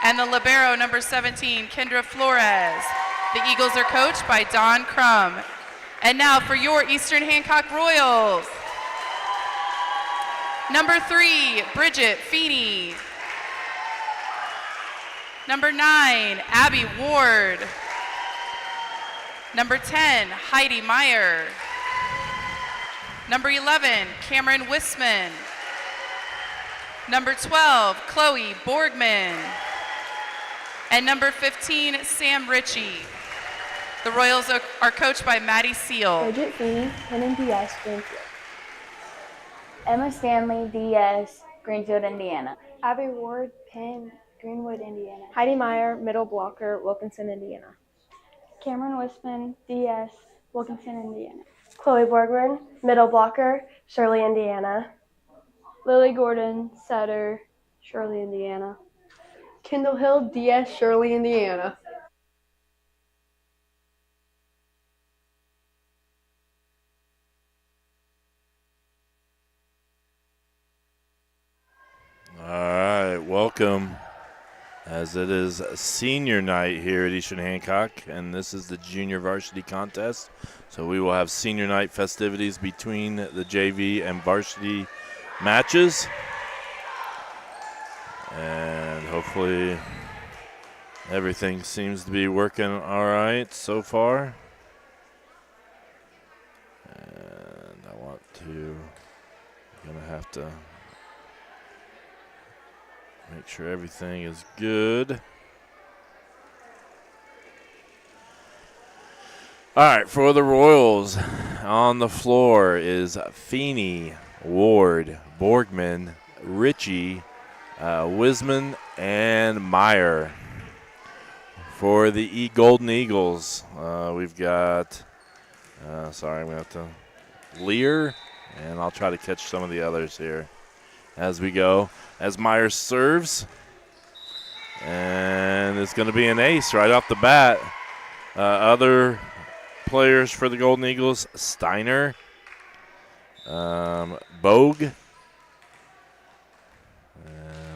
And the libero, number 17, Kendra Flores. The Eagles are coached by Don Crum. And now for your Eastern Hancock Royals. Number 3, Bridget Feeney. Number 9, Abby Ward. Number 10, Heidi Meyer. Number 11, Cameron Wisman. Number 12, Chloe Borgman. And number 15, Sam Ritchie. The Royals are coached by Maddie Seal. Bridget Feeney, Penn Diaz, Greenfield. Emma Stanley, DS, Greenfield, Indiana. Abby Ward, Penn, Greenwood, Indiana. Heidi Meyer, middle blocker, Wilkinson, Indiana. Cameron Wisman, DS, Wilkinson, Indiana. Chloe Borgman, middle blocker, Shirley, Indiana. Lily Gordon, setter, Shirley, Indiana. Kendall Hill, DS, Shirley, Indiana. All right, welcome, as it is senior night here at Eastern Hancock, and this is the junior varsity contest. So we will have senior night festivities between the JV and varsity matches. And hopefully everything seems to be working all right so far. And I'm gonna have to make sure everything is good. All right, for the Royals, on the floor is Feeney, Ward, Borgman, Ritchie, Wisman, and Meyer. For the Golden Eagles, we've got, I'm going to have to, Lear, and I'll try to catch some of the others here as we go. As Meyer serves, and it's going to be an ace right off the bat. Other players for the Golden Eagles, Steiner, Bogue, and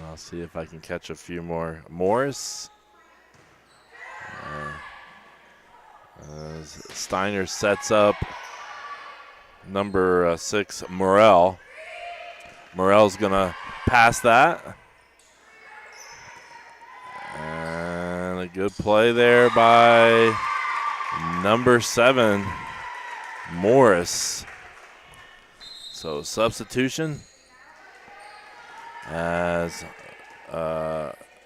I'll see if I can catch a few more. Morris. Steiner sets up number 6, Morrell. Morrell's going to pass that. And a good play there by number 7, Morris. So substitution as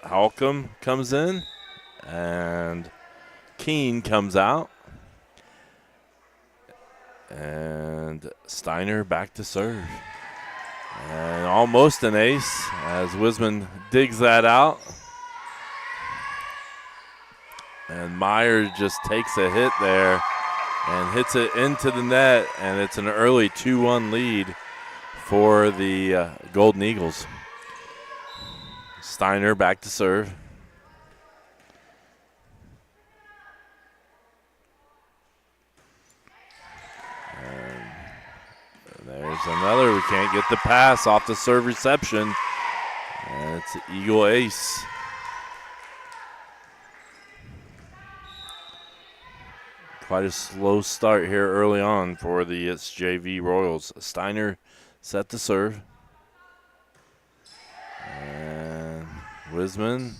Halcomb comes in and Keene comes out. And Steiner back to serve. And almost an ace as Wisman digs that out. And Meyer just takes a hit there and hits it into the net, and it's an early 2-1 lead for the Golden Eagles. Steiner back to serve. There's another. We can't get the pass off the serve reception. And it's an Eagle ace. Quite a slow start here early on for the JV Royals. Steiner set to serve. And Wisman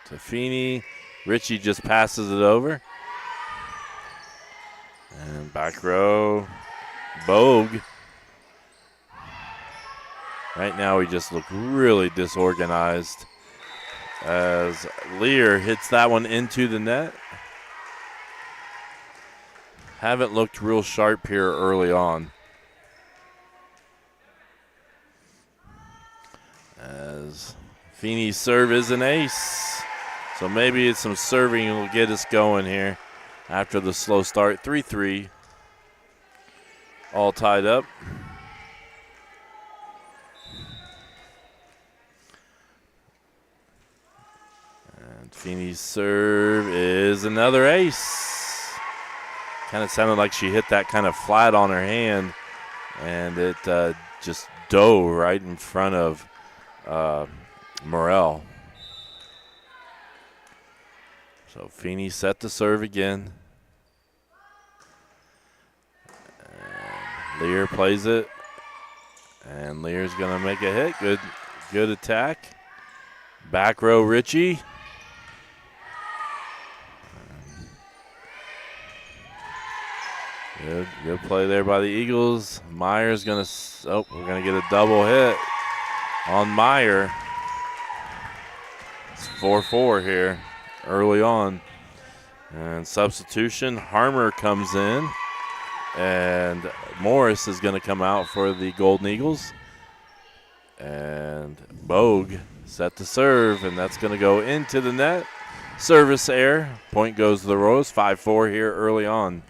to Feeney. Ritchie just passes it over. And back row, Bogue. Right now we just look really disorganized as Lear hits that one into the net. Haven't looked real sharp here early on. As Feeney's serve is an ace. So maybe it's some serving will get us going here after the slow start. 3-3. All tied up. Feeney's serve is another ace. Kind of sounded like she hit that kind of flat on her hand, and it just dove right in front of Morrell. So Feeney set to serve again. And Lear plays it. And Lear's going to make a hit. Good attack. Back row Ritchie. Good play there by the Eagles. Meyer's going to, we're going to get a double hit on Meyer. It's 4-4 here early on. And substitution, Harmer comes in. And Morris is going to come out for the Golden Eagles. And Bogue set to serve, and that's going to go into the net. Service error. Point goes to the Royals. 5-4 here early on.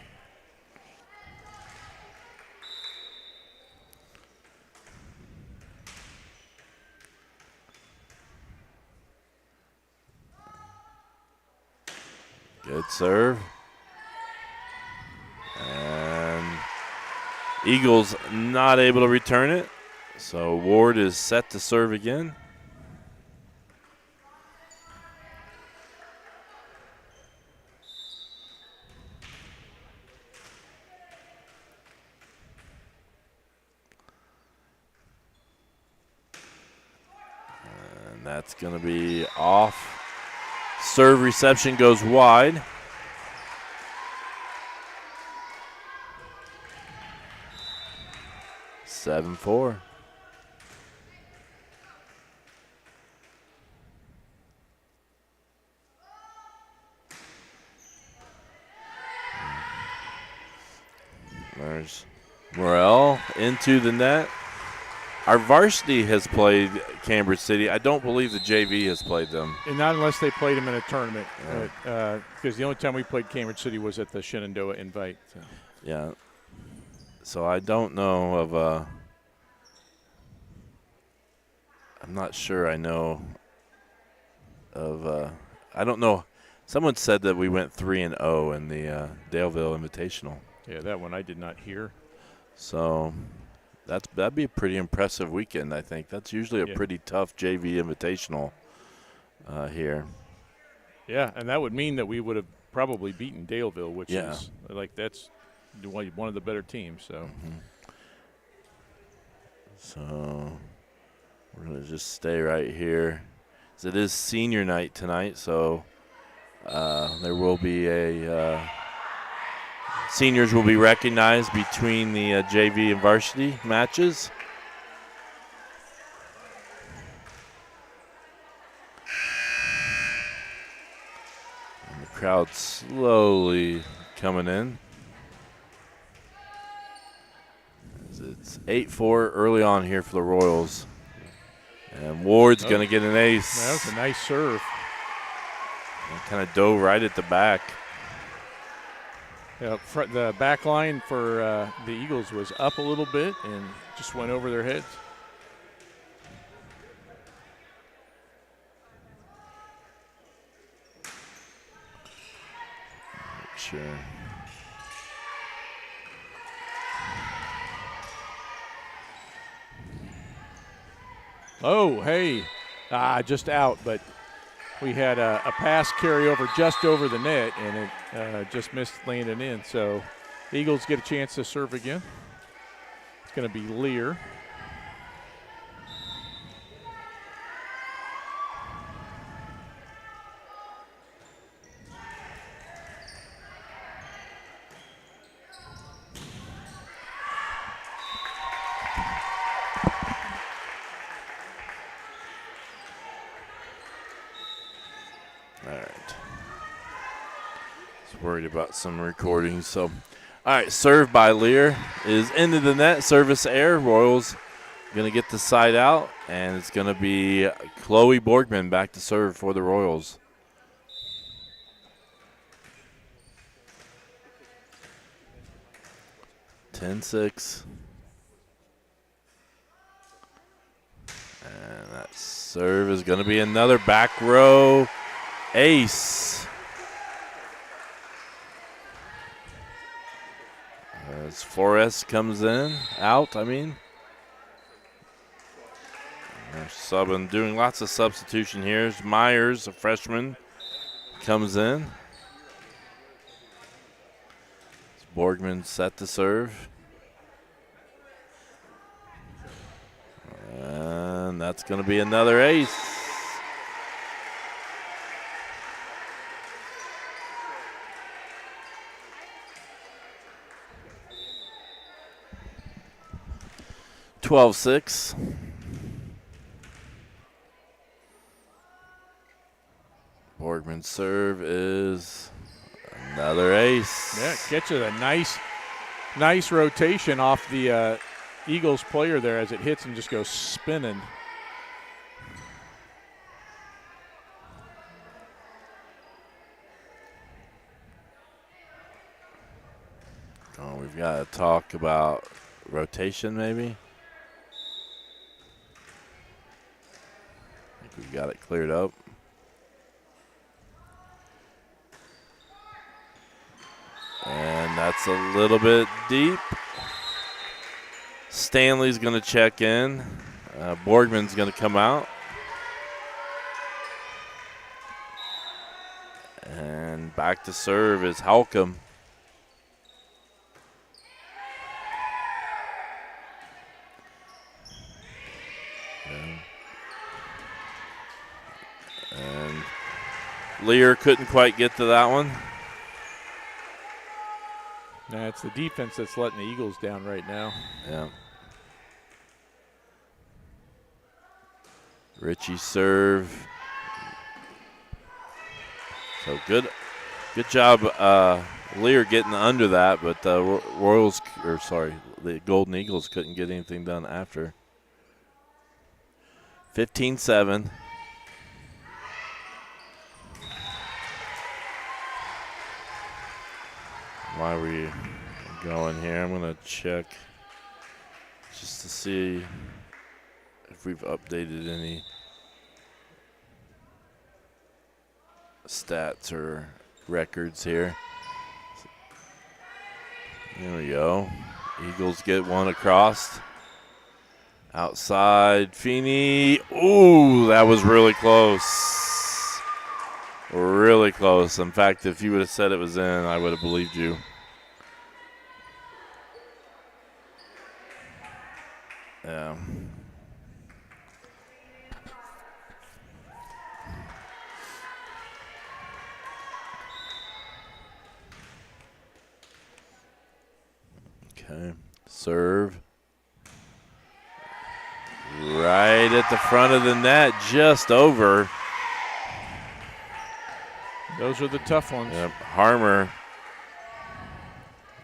Good serve. And Eagles not able to return it. So Ward is set to serve again. And that's going to be off. Serve reception goes wide. Seven, 4. There's Morrell into the net. Our varsity has played Cambridge City. I don't believe the JV has played them. And not unless they played them in a tournament. Because the only time we played Cambridge City was at the Shenandoah Invite. So. Yeah. So I don't know of I'm not sure I know of I don't know. Someone said that we went 3-0 in the Daleville Invitational. Yeah, that one I did not hear. So that'd be a pretty impressive weekend, I think. That's usually a pretty tough JV Invitational here. Yeah, and that would mean that we would have probably beaten Daleville, which is that's one of the better teams. So, So we're gonna just stay right here. It is senior night tonight, so there will be a seniors will be recognized between the JV and varsity matches. And the crowd slowly coming in. It's 8-4 early on here for the Royals. And Ward's going to get an ace. That was a nice serve. Kind of dove right at the back. Yeah, the back line for the Eagles was up a little bit and just went over their heads. Sure. Oh, hey, just out, but we had a pass carry over just over the net, and it just missed landing in. So the Eagles get a chance to serve again. It's going to be Lear. Worried about some recordings. So, all right, serve by Lear is into the net. Service error. Royals going to get the side out, and it's going to be Chloe Borgman back to serve for the Royals. (10-6). And that serve is going to be another back row ace. As Flores comes out. They're subbing, doing lots of substitution here. Myers, a freshman, comes in. Borgman set to serve. And that's going to be another ace. (12-6). Borgman's serve is another ace. Yeah, catches a nice rotation off the Eagles player there as it hits and just goes spinning. Oh, we've got to talk about rotation maybe. I think we've got it cleared up. And that's a little bit deep. Stanley's going to check in. Borgman's going to come out. And back to serve is Halcomb. And Lear couldn't quite get to that one. Nah, it's the defense that's letting the Eagles down right now. Yeah. Richie serve. So good job, Lear getting under that, but the Golden Eagles couldn't get anything done after. 15-7. While we going here, I'm going to check just to see if we've updated any stats or records here. There we go. Eagles get one across. Outside, Feeney. Ooh, that was really close. Really close. In fact, if you would have said it was in, I would have believed you. Yeah. Okay. Serve. Right at the front of the net, just over. Those are the tough ones. Yep. Harmer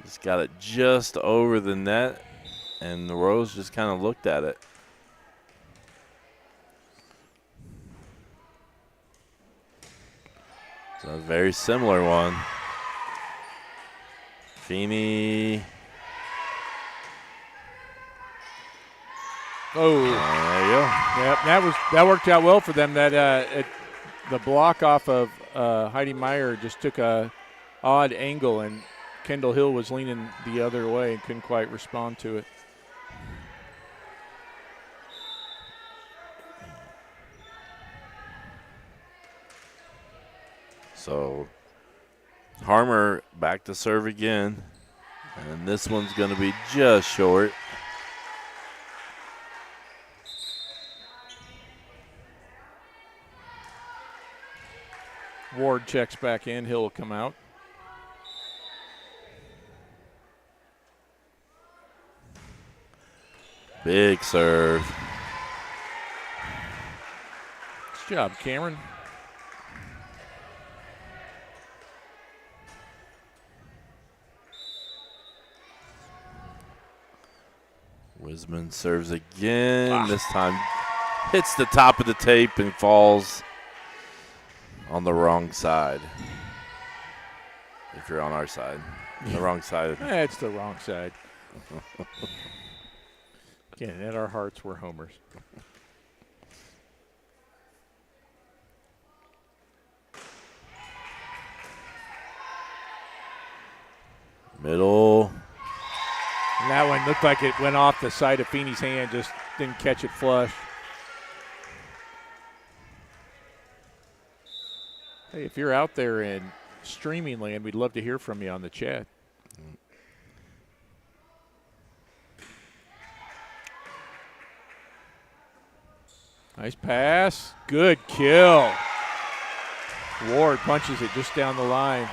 just got it just over the net, and the Royals just kind of looked at it. So a very similar one. Feeney. Oh, there you go. Yep, that worked out well for them. That the block off of Heidi Meyer just took a odd angle, and Kendall Hill was leaning the other way and couldn't quite respond to it. So Harmer back to serve again, and this one's going to be just short. Ward checks back in. Hill will come out. Big serve. Nice job, Cameron. Wisman serves again. This time hits the top of the tape and falls on the wrong side. If you're on our side. The wrong side. It's the wrong side. Again, at our hearts, we're homers. Middle. And that one looked like it went off the side of Feeney's hand, just didn't catch it flush. Hey, if you're out there in streaming land, we'd love to hear from you on the chat. Nice pass. Good kill. Ward punches it just down the line.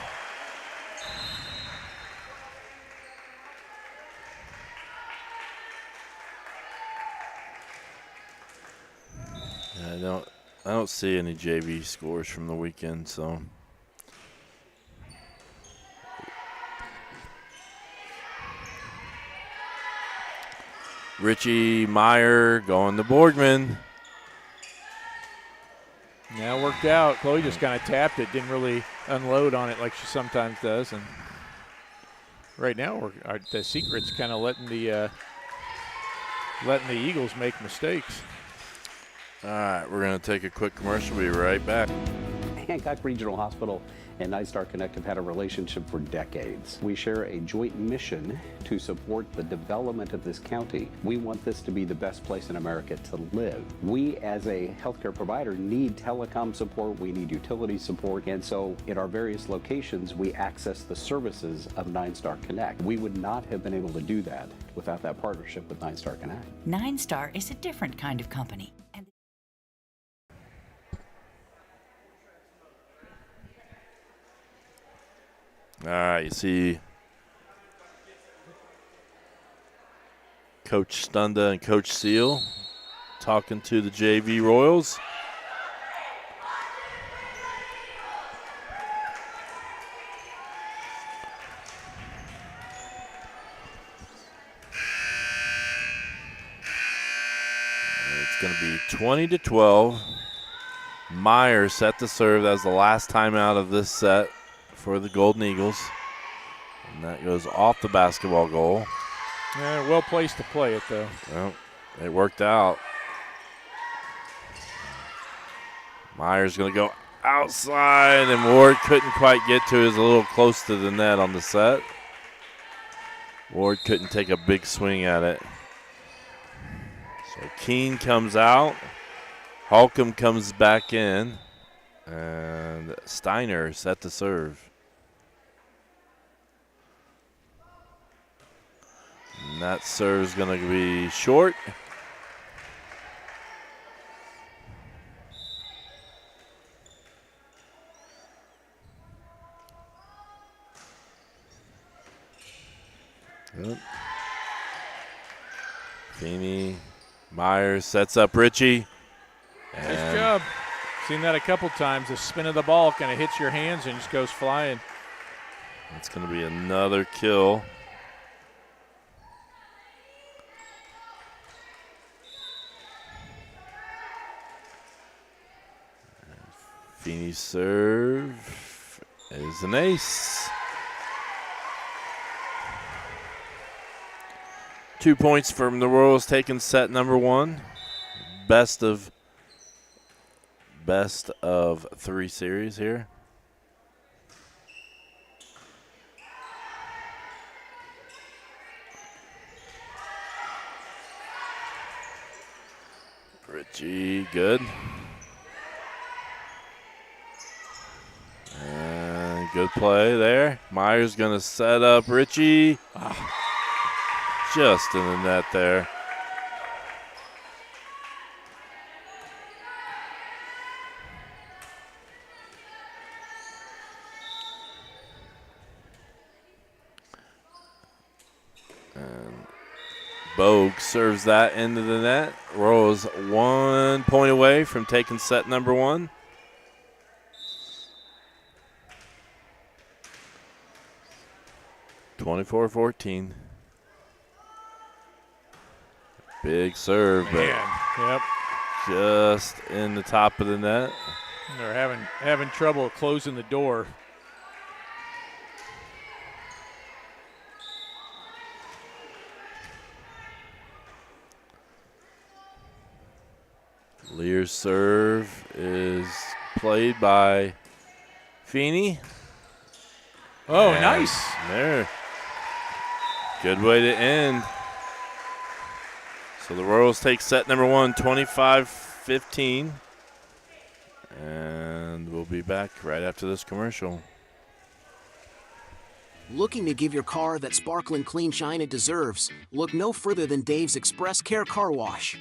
I don't see any JV scores from the weekend, so. Richie Meyer going to Borgman. Yeah, worked out. Chloe just kind of tapped it, didn't really unload on it like she sometimes does. And right now, the secret's kind of letting the Eagles make mistakes. All right, we're going to take a quick commercial. We'll be right back. Hancock Regional Hospital and Nine Star Connect have had a relationship for decades. We share a joint mission to support the development of this county. We want this to be the best place in America to live. We, as a healthcare provider, need telecom support, we need utility support, and so in our various locations, we access the services of Nine Star Connect. We would not have been able to do that without that partnership with Nine Star Connect. Nine Star is a different kind of company. All right, you see Coach Stunda and Coach Seal talking to the JV Royals. It's going to be 20-12. Meyer set to serve. That was the last time out of this set for the Golden Eagles. And that goes off the basketball goal. Yeah, well placed to play it, though. Well, it worked out. Meyer's going to go outside, and Ward couldn't quite get to it. He was a little close to the net on the set. Ward couldn't take a big swing at it. So Keene comes out. Holcomb comes back in. And Steiner set to serve. And that serve's going to be short. Yep. Feeney, Myers sets up Richie. Nice job. Seen that a couple times. The spin of the ball kind of hits your hands and just goes flying. It's going to be another kill. Feeney's serve is an ace. 2 points from the Royals taking set number one. Best of 3 series here. Richie, good. And good play there. Meyer's going to set up Richie. Just in the net there. And Bogue serves that into the net. Royals 1 point away from taking set number one. (24-14). Big serve, but Yep. just in the top of the net. They're having trouble closing the door. Lear's serve is played by Feeney. Oh, And nice. There. Good way to end. So the Royals take set number one, 25-15. And we'll be back right after this commercial. Looking to give your car that sparkling clean shine it deserves? Look no further than Dave's Express Care Car Wash.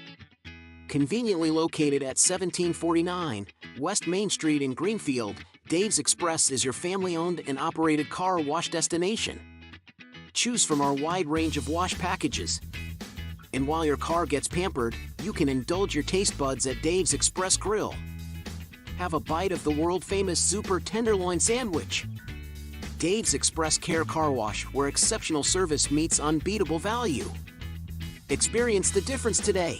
Conveniently located at 1749 West Main Street in Greenfield, Dave's Express is your family-owned and operated car wash destination. Choose from our wide range of wash packages. And while your car gets pampered, you can indulge your taste buds at Dave's Express Grill. Have a bite of the world-famous Super Tenderloin Sandwich. Dave's Express Care Car Wash, where exceptional service meets unbeatable value. Experience the difference today.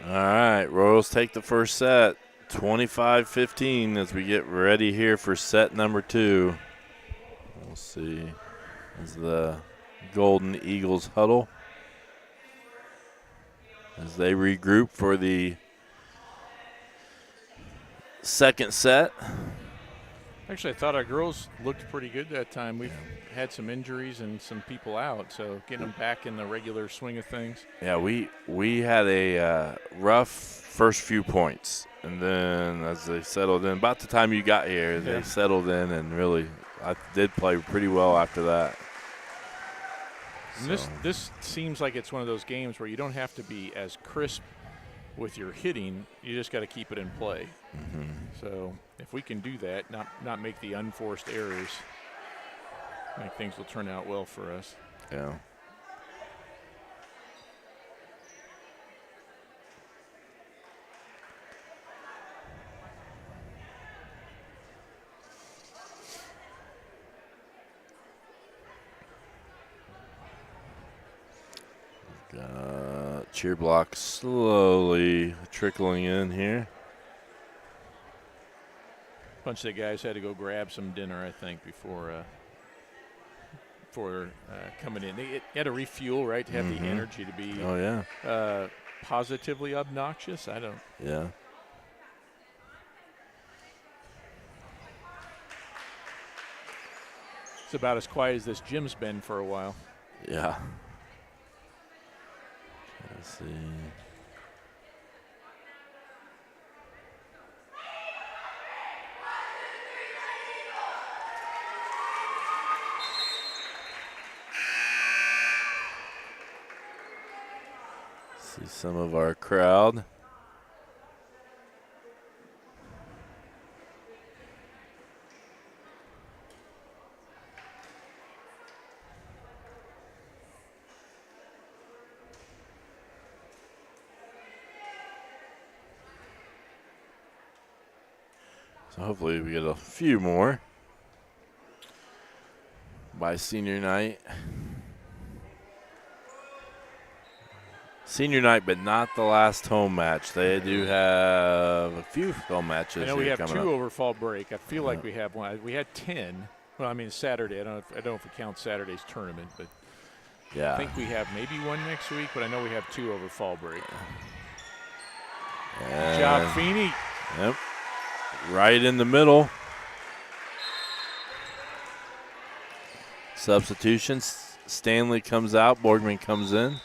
All right, Royals take the first set, 25-15 as we get ready here for set number 2. We'll see as the Golden Eagles huddle as they regroup for the second set. Actually, I thought our girls looked pretty good that time. We've had some injuries and some people out, so getting them back in the regular swing of things. Yeah, we had a rough first few points, and then as they settled in, about the time you got here, they settled in and really I did play pretty well after that. And this seems like it's one of those games where you don't have to be as crisp with your hitting. You just got to keep it in play. Mm-hmm. So if we can do that, not make the unforced errors, I think things will turn out well for us. Yeah. Cheer block slowly trickling in here. A bunch of the guys had to go grab some dinner, I think, before coming in. They had to refuel, right, to have the energy to be positively obnoxious. I don't. Yeah. It's about as quiet as this gym's been for a while. Yeah. Let's see. See some of our crowd. So hopefully we get a few more by senior night. Senior night, but not the last home match. They do have a few home matches. I know we have two up. over fall break. I feel like we have one. We had 10. Well, I mean Saturday. I don't know if we count Saturday's tournament, but yeah, I think we have maybe one next week. But I know we have two over fall break. Good job, Feeney. Yep. Right in the middle. Substitutions. Stanley comes out. Borgman comes in.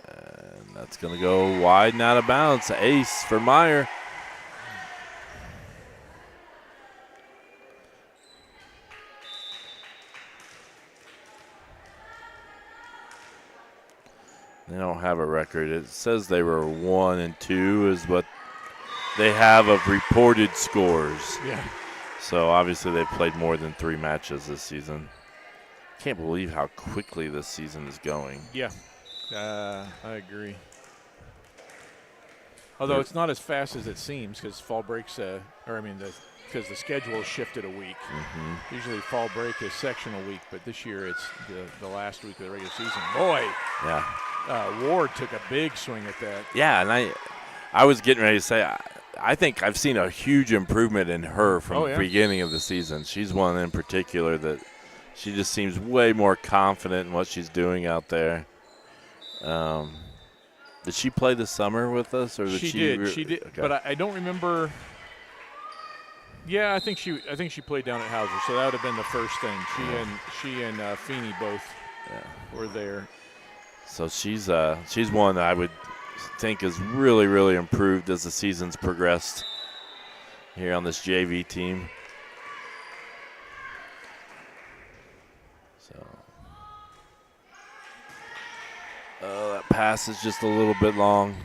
And that's going to go wide and out of bounds. Ace for Meyer. They don't have a record. It says they were 1-2 is what they have of reported scores. Yeah. So obviously they've played more than 3 matches this season. Can't believe how quickly this season is going. Yeah, I agree. Although it's not as fast as it seems because fall breaks, because the schedule shifted a week. Mm-hmm. Usually fall break is sectional week, but this year it's the last week of the regular season. Boy. Yeah. Ward took a big swing at that. Yeah, and I was getting ready to say, I think I've seen a huge improvement in her from the beginning of the season. She's one in particular that she just seems way more confident in what she's doing out there. Did she play this summer with us? Or did she did. She did, okay. but I don't remember. Yeah, I think she played down at Hauser, so that would have been the first thing. She and Feeney both were there. So she's one that I would think is really, really improved as the season's progressed here on this JV team. So, that pass is just a little bit long,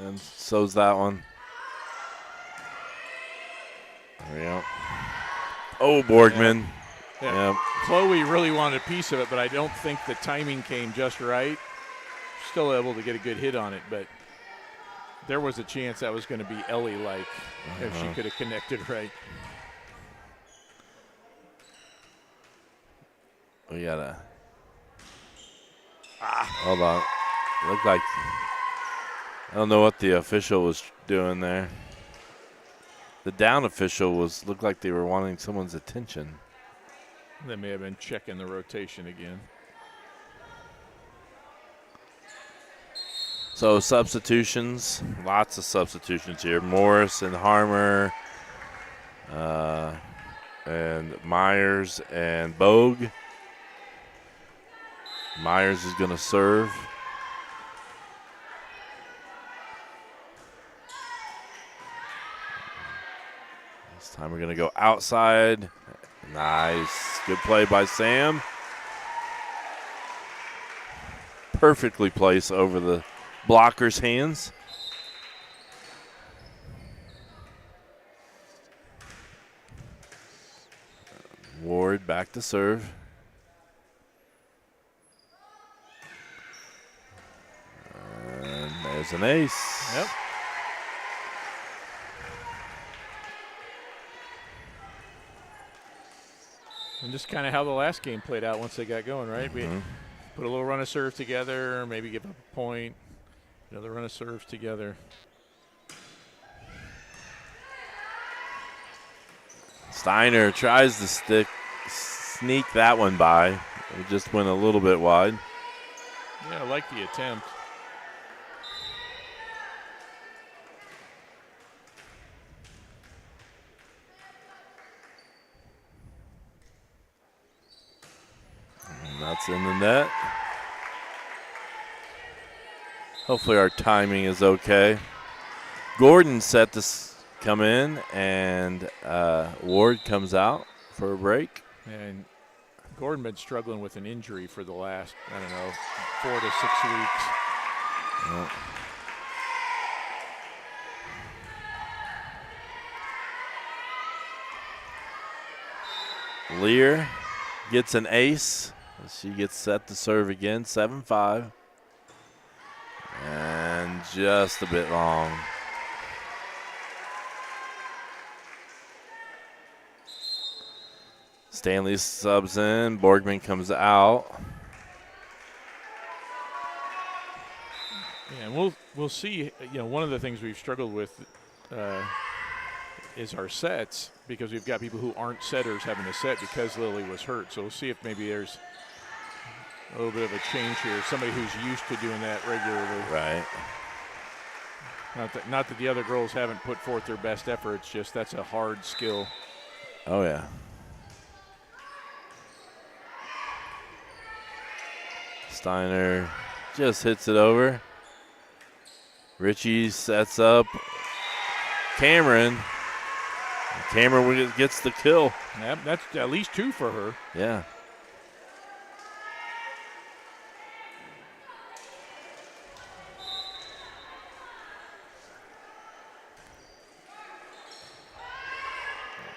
and so's that one. There we go. Oh, Borgman. Yeah. Chloe really wanted a piece of it, but I don't think the timing came just right. Still able to get a good hit on it, but there was a chance that was going to be Ellie-like if she could have connected right. We gotta. Hold on. Looked like. I don't know what the official was doing there. The down official looked like they were wanting someone's attention. They may have been checking the rotation again. So substitutions, lots of substitutions here. Morris and Harmer, and Myers and Bogue. Myers is going to serve. This time we're going to go outside. Nice. Good play by Sam. Perfectly placed over the blocker's hands. Ward back to serve. And there's an ace. Yep. And just kind of how the last game played out once they got going, right? We put a little run of serve together, maybe give up a point, another run of serves together. Steiner tries to sneak that one by. It just went a little bit wide. Yeah, I like the attempt. And that's in the net. Hopefully our timing is okay. Gordon set to come in, and Ward comes out for a break. And Gordon been struggling with an injury for the last, 4 to 6 weeks. Well, Lear gets an ace. She gets set to serve again, 7-5. And just a bit long. Stanley subs in. Borgman comes out. Yeah, and we'll see. One of the things we've struggled with is our sets, because we've got people who aren't setters having to set because Lily was hurt. So we'll see if maybe there's a little bit of a change here. Somebody who's used to doing that regularly. Right. Not that the other girls haven't put forth their best effort. It's just that's a hard skill. Oh, yeah. Steiner just hits it over. Richie sets up Cameron. Cameron gets the kill. Yep, that's at least 2 for her. Yeah.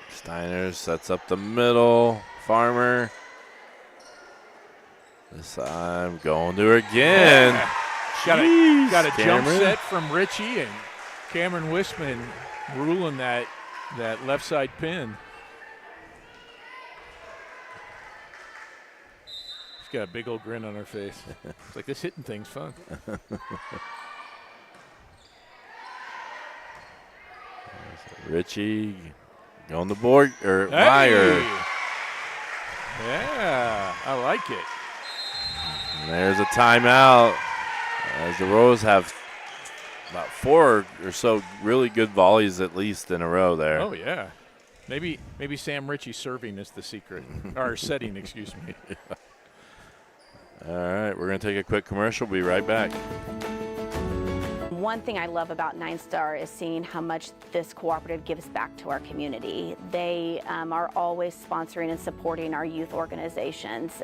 Steiner sets up the middle. Farmer. This time going to her again. Yeah. Got a jump Cameron. set from Richie, and Cameron Wisman ruling that left side pin. She's got a big old grin on her face. It's like, this hitting thing's fun. Richie going to board, or Meyer. Yeah, I like it. And there's a timeout, as the Royals have about 4 or so really good volleys at least in a row there. Oh, yeah. Maybe Sam Ritchie serving is the secret, or setting, excuse me. All right, we're going to take a quick commercial. We'll be right back. One thing I love about 9 Star is seeing how much this cooperative gives back to our community. They are always sponsoring and supporting our youth organizations.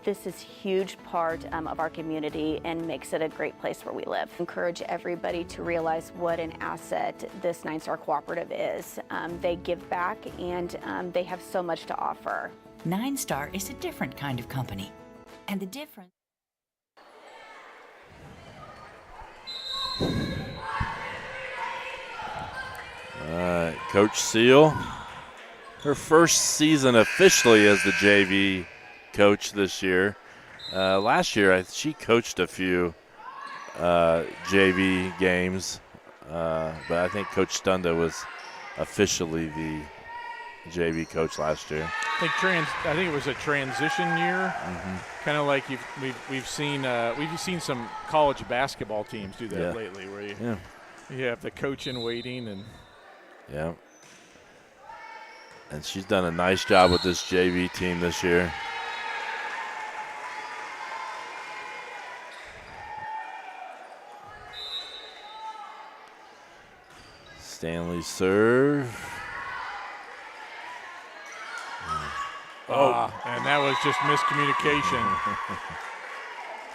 This is a huge part of our community and makes it a great place where we live. Encourage everybody to realize what an asset this 9 Star cooperative is. They give back and they have so much to offer. 9 Star is a different kind of company. And the difference. Coach Seal, her first season officially as the JV coach this year. Last year, she coached a few JV games, but I think Coach Stunda was officially the JV coach last year. I think it was a transition year, kind of like we've seen some college basketball teams do that lately, where you have the coach in waiting and. Yeah. And she's done a nice job with this JV team this year. Stanley serve. And that was just miscommunication.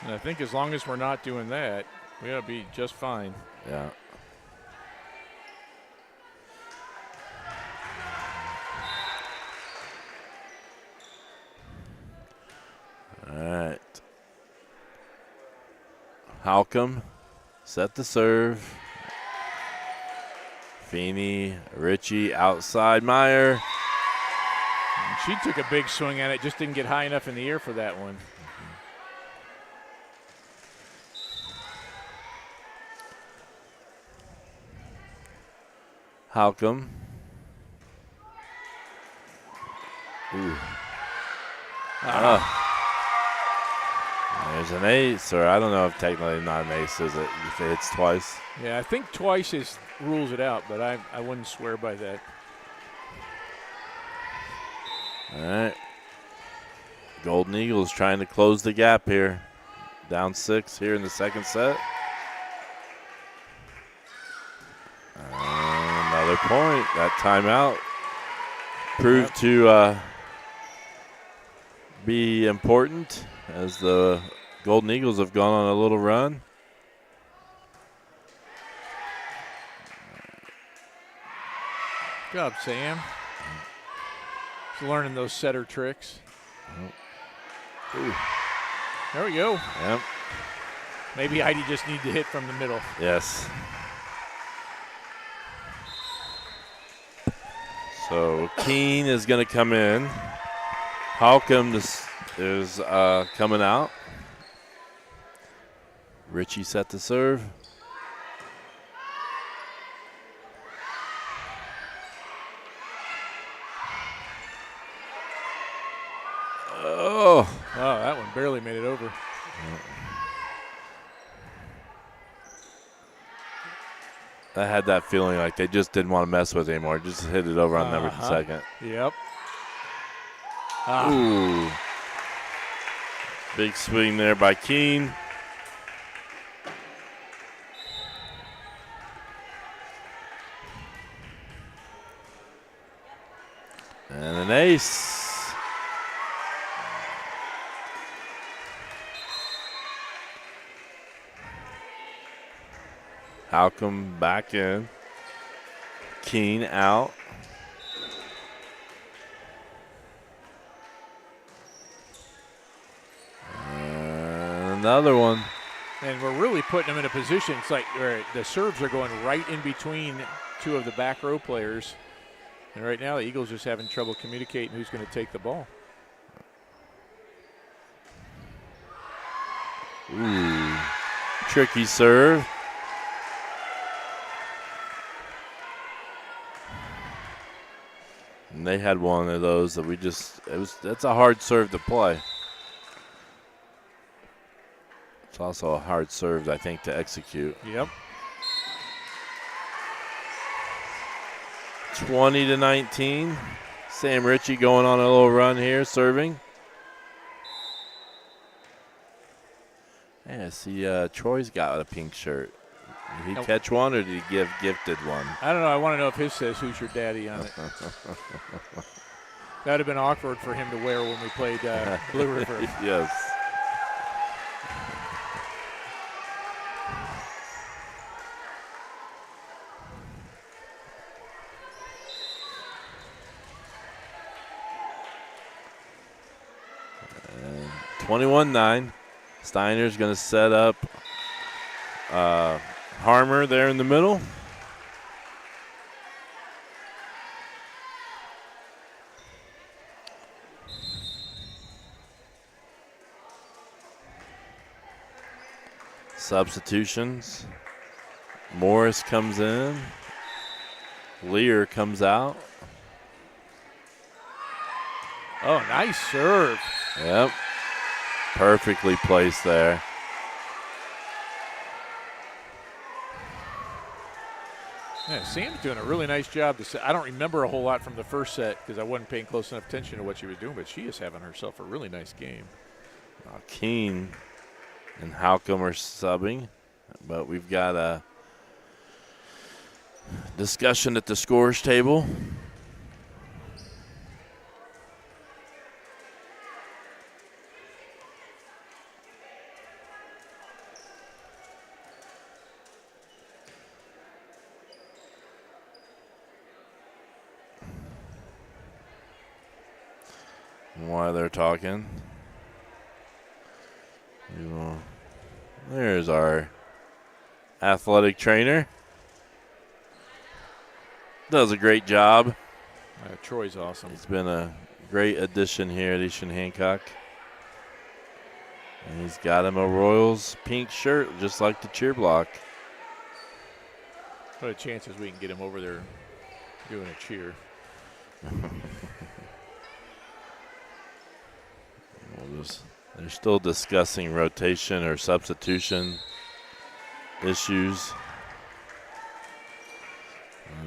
And I think as long as we're not doing that, we ought to be just fine. Yeah. All right. Halcomb set the serve. Feeney, Ritchie outside Meyer. And she took a big swing at it, just didn't get high enough in the air for that one. Halcomb. Ooh. There's an ace, or I don't know if technically not an ace, is it, if it hits twice? Yeah, I think twice rules it out, but I wouldn't swear by that. All right. Golden Eagles trying to close the gap here. Down 6 here in the second set. Another point. That timeout proved to be important as the Golden Eagles have gone on a little run. Good job, Sam. He's learning those setter tricks. Ooh. There we go. Yep. Maybe Heidi just need to hit from the middle. Yes. So Keene is going to come in. Halcomb is coming out. Ritchie set the serve. Oh, that one barely made it over. I had that feeling like they just didn't want to mess with it anymore. Just hit it over on number second. Yep. Ooh. Big swing there by Keene. And an ace. Halcomb back in. Keene out. And another one. And we're really putting them in a position. It's like where the serves are going right in between two of the back row players. And right now the Eagles just having trouble communicating who's going to take the ball. Ooh. Tricky serve. And they had one of those that that's a hard serve to play. It's also a hard serve, I think, to execute. Yep. 20-19. Sam Ritchie going on a little run here, serving. Yeah, see, Troy's got a pink shirt. Did he catch one, or did he give gifted one? I don't know. I want to know if his says "Who's your daddy" on it. That would have been awkward for him to wear when we played Blue River. Yes. And 21-9. Steiner's going to set up Harmer there in the middle. Substitutions. Morris comes in. Lear comes out. Oh, nice serve. Yep. Perfectly placed there. Yeah, Sam's doing a really nice job. I don't remember a whole lot from the first set because I wasn't paying close enough attention to what she was doing, but she is having herself a really nice game. Keene and Halcomb are subbing, but we've got a discussion at the scores table. While they're talking, there's our athletic trainer. Does a great job. Troy's awesome. He's been a great addition here at Eastern Hancock. And he's got him a Royals pink shirt, just like the cheer block. What are the chances we can get him over there doing a cheer? They're still discussing rotation or substitution issues.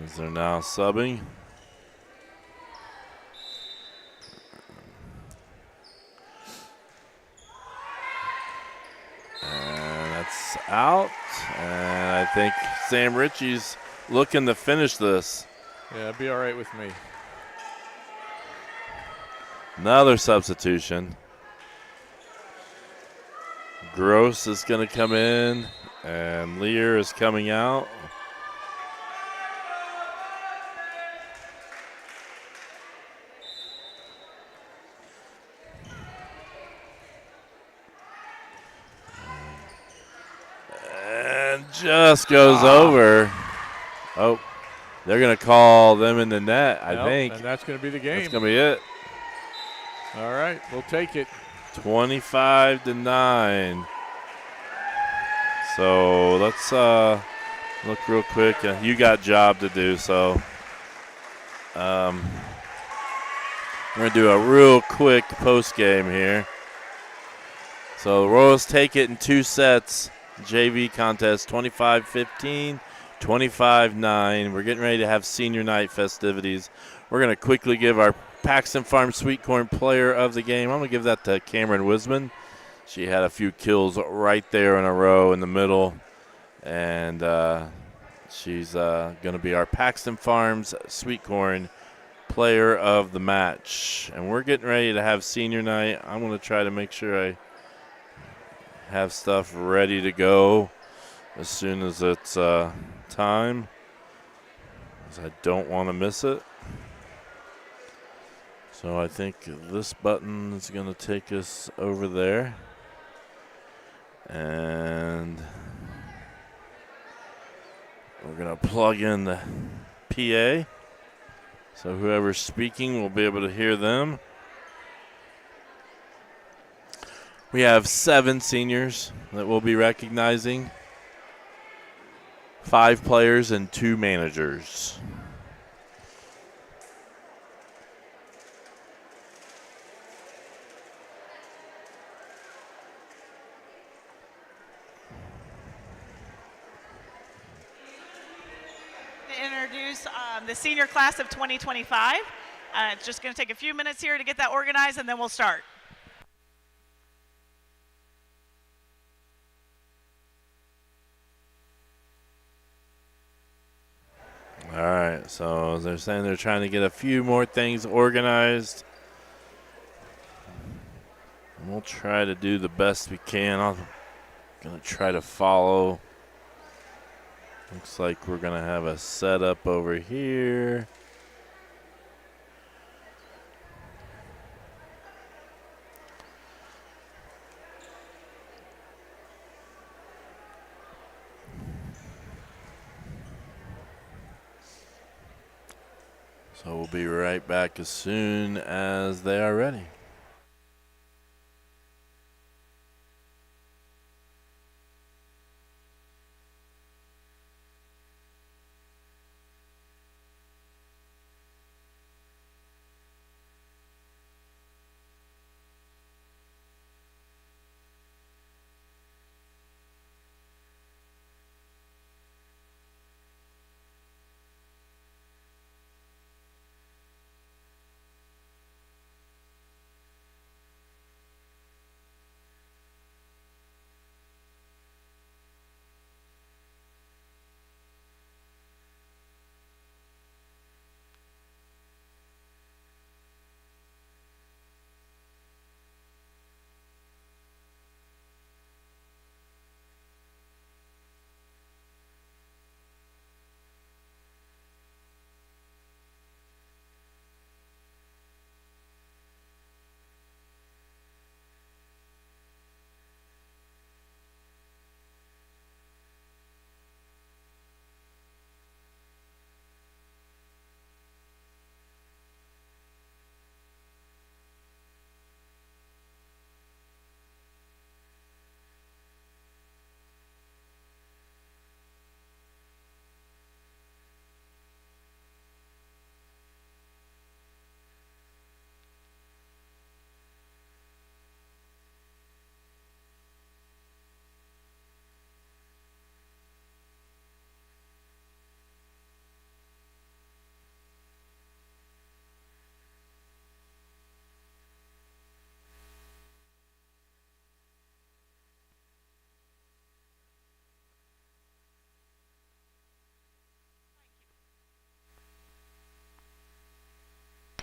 As they're now subbing. And that's out. And I think Sam Ritchie's looking to finish this. Yeah, it'd be all right with me. Another substitution. Gross is going to come in, and Lear is coming out. And just goes over. Oh, they're going to call them in the net, I think. And that's going to be the game. That's going to be it. All right, we'll take it. 25-9. So let's look real quick. You got job to do, so we're going to do a real quick post game here. So the Royals take it in 2 sets. JV contest 25-15, 25-9. We're getting ready to have senior night festivities. We're going to quickly give our Paxton Farm Sweet Corn Player of the Game. I'm going to give that to Cameron Wisman. She had a few kills right there in a row in the middle. And she's going to be our Paxton Farms Sweet Corn Player of the Match. And we're getting ready to have senior night. I'm going to try to make sure I have stuff ready to go as soon as it's time, because I don't want to miss it. So I think this button is going to take us over there. And we're going to plug in the PA. So whoever's speaking will be able to hear them. We have 7 seniors that we'll be recognizing. 5 players and 2 managers. The introduce the senior class of 2025. It's just going to take a few minutes here to get that organized, and then we'll start. All right, so they're saying they're trying to get a few more things organized. We'll try to do the best we can. I'm going to try to follow. Looks like we're going to have a setup over here. So we'll be right back as soon as they are ready.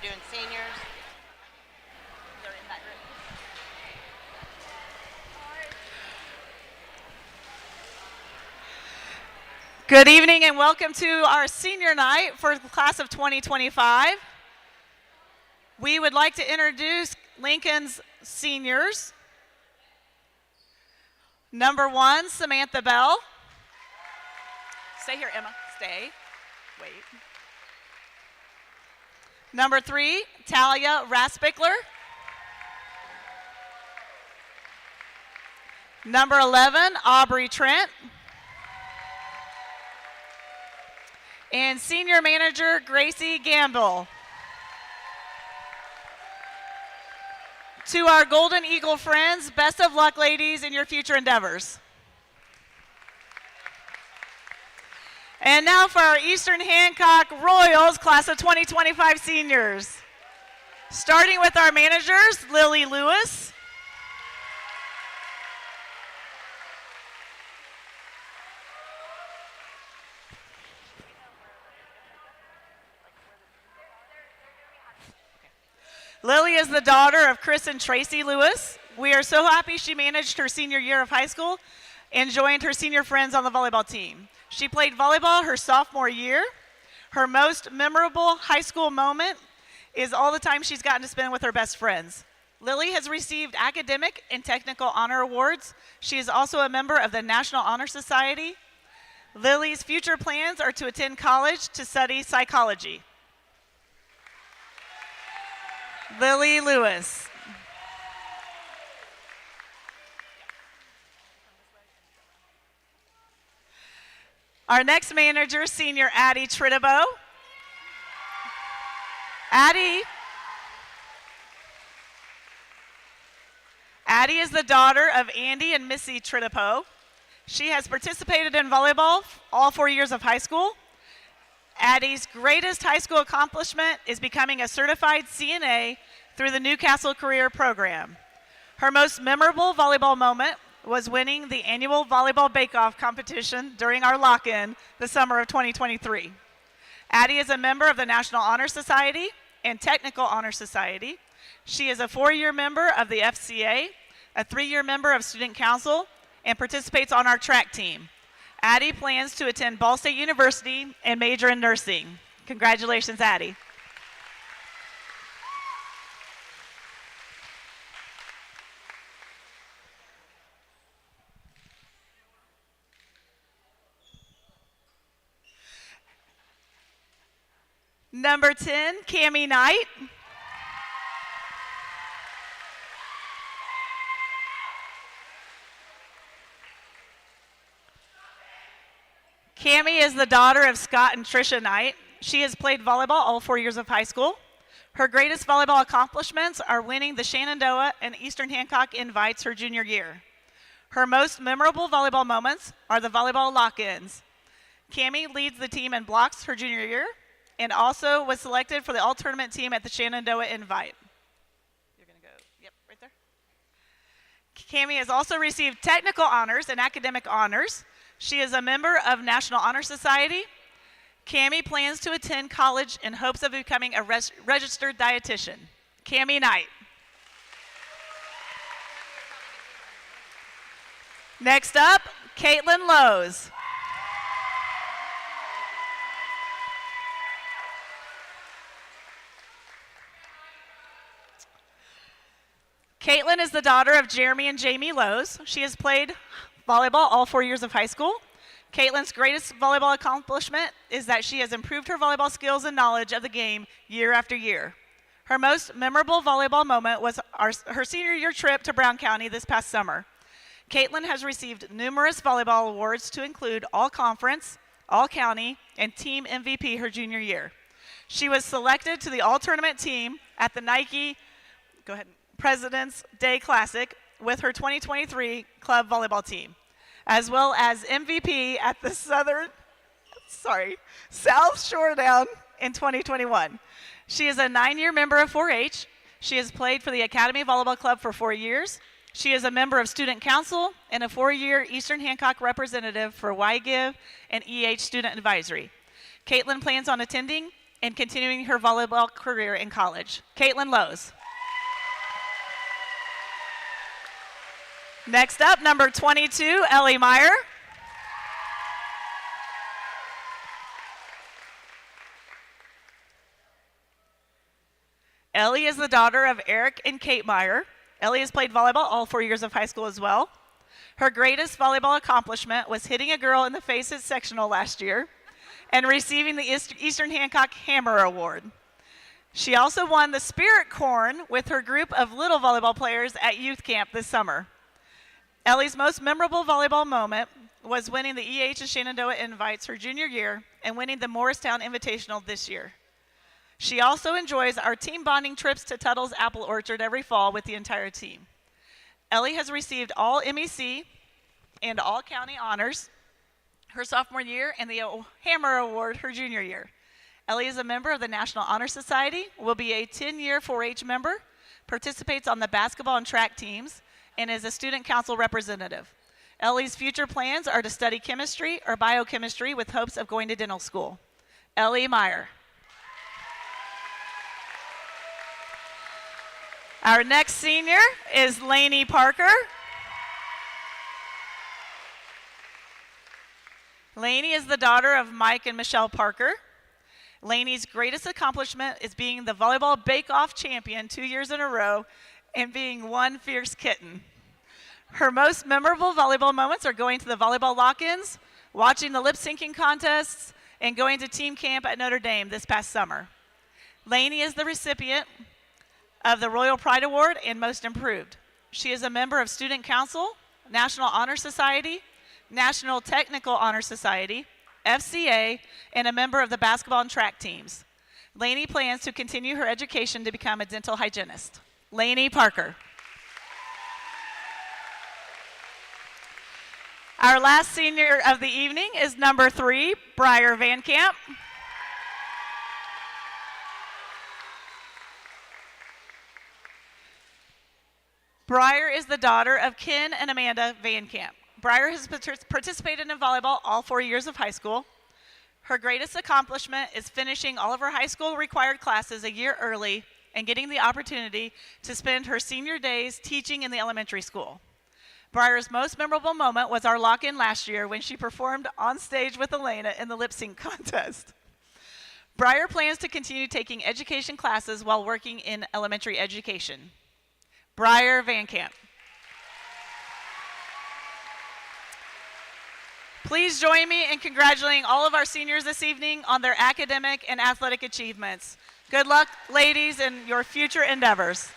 Doing seniors. They're in that room. Good evening and welcome to our senior night for the class of 2025. We would like to introduce Lincoln's seniors. Number 1, Samantha Bell. Stay here, Emma. Stay. Wait. Number 3, Talia Raspickler. Number 11, Aubrey Trent. And senior manager, Gracie Gamble. To our Golden Eagle friends, best of luck, ladies, in your future endeavors. And now for our Eastern Hancock Royals, class of 2025 seniors. Starting with our managers, Lily Lewis. Lily is the daughter of Chris and Tracy Lewis. We are so happy she managed her senior year of high school and joined her senior friends on the volleyball team. She played volleyball her sophomore year. Her most memorable high school moment is all the time she's gotten to spend with her best friends. Lily has received academic and technical honor awards. She is also a member of the National Honor Society. Lily's future plans are to attend college to study psychology. Lily Lewis. Our next manager, senior Addie Trittabo. Addie is the daughter of Andy and Missy Trittabo. She has participated in volleyball all 4 years of high school. Addie's greatest high school accomplishment is becoming a certified CNA through the Newcastle Career Program. Her most memorable volleyball moment was winning the annual volleyball bake-off competition during our lock-in the summer of 2023. Addie is a member of the National Honor Society and Technical Honor Society. She is a 4-year member of the FCA, a 3-year member of Student Council, and participates on our track team. Addie plans to attend Ball State University and major in nursing. Congratulations, Addie. Number 10, Cammie Knight. Cammie is the daughter of Scott and Tricia Knight. She has played volleyball all 4 years of high school. Her greatest volleyball accomplishments are winning the Shenandoah and Eastern Hancock Invites her junior year. Her most memorable volleyball moments are the volleyball lock-ins. Cammie leads the team in blocks her junior year and also was selected for the all-tournament team at the Shenandoah Invite. You're going to go, yep, right there. Cammie has also received technical honors and academic honors. She is a member of National Honor Society. Cammie plans to attend college in hopes of becoming a registered dietitian. Cammie Knight. Next up, Caitlin Lowe's. Caitlin is the daughter of Jeremy and Jamie Lowe's. She has played volleyball all 4 years of high school. Caitlin's greatest volleyball accomplishment is that she has improved her volleyball skills and knowledge of the game year after year. Her most memorable volleyball moment was her senior year trip to Brown County this past summer. Caitlin has received numerous volleyball awards to include All-Conference, All-County, and Team MVP her junior year. She was selected to the all-tournament team at the Nike President's Day Classic with her 2023 club volleyball team, as well as MVP at the South Showdown in 2021. She is a 9-year member of 4-H. She has played for the Academy Volleyball Club for 4 years. She is a member of Student Council and a 4-year Eastern Hancock representative for YGIV and EH Student Advisory. Caitlin plans on attending and continuing her volleyball career in college. Caitlin Lowe's. Next up, number 22, Ellie Meyer. Ellie is the daughter of Eric and Kate Meyer. Ellie has played volleyball all 4 years of high school as well. Her greatest volleyball accomplishment was hitting a girl in the face at sectional last year and receiving the Eastern Hancock Hammer Award. She also won the Spirit Corn with her group of little volleyball players at youth camp this summer. Ellie's most memorable volleyball moment was winning the EH and Shenandoah Invites her junior year and winning the Morristown Invitational this year. She also enjoys our team bonding trips to Tuttle's Apple Orchard every fall with the entire team. Ellie has received all MEC and all county honors her sophomore year and the Hammer Award her junior year. Ellie is a member of the National Honor Society, will be a 10-year 4-H member, participates on the basketball and track teams, and is a student council representative. Ellie's future plans are to study chemistry or biochemistry with hopes of going to dental school. Ellie Meyer. Our next senior is Lainey Parker. Lainey is the daughter of Mike and Michelle Parker. Lainey's greatest accomplishment is being the volleyball bake-off champion 2 years in a row and being one fierce kitten. Her most memorable volleyball moments are going to the volleyball lock-ins, watching the lip-syncing contests, and going to team camp at Notre Dame this past summer. Lainey is the recipient of the Royal Pride Award and Most Improved. She is a member of Student Council, National Honor Society, National Technical Honor Society, FCA, and a member of the basketball and track teams. Lainey plans to continue her education to become a dental hygienist. Lainey Parker. Our last senior of the evening is number 3, Briar Van Camp. Briar is the daughter of Ken and Amanda Van Camp. Briar has participated in volleyball all 4 years of high school. Her greatest accomplishment is finishing all of her high school required classes a year early and getting the opportunity to spend her senior days teaching in the elementary school. Briar's most memorable moment was our lock-in last year when she performed on stage with Elena in the lip sync contest. Briar plans to continue taking education classes while working in elementary education. Briar Van Camp. Please join me in congratulating all of our seniors this evening on their academic and athletic achievements. Good luck, ladies, in your future endeavors.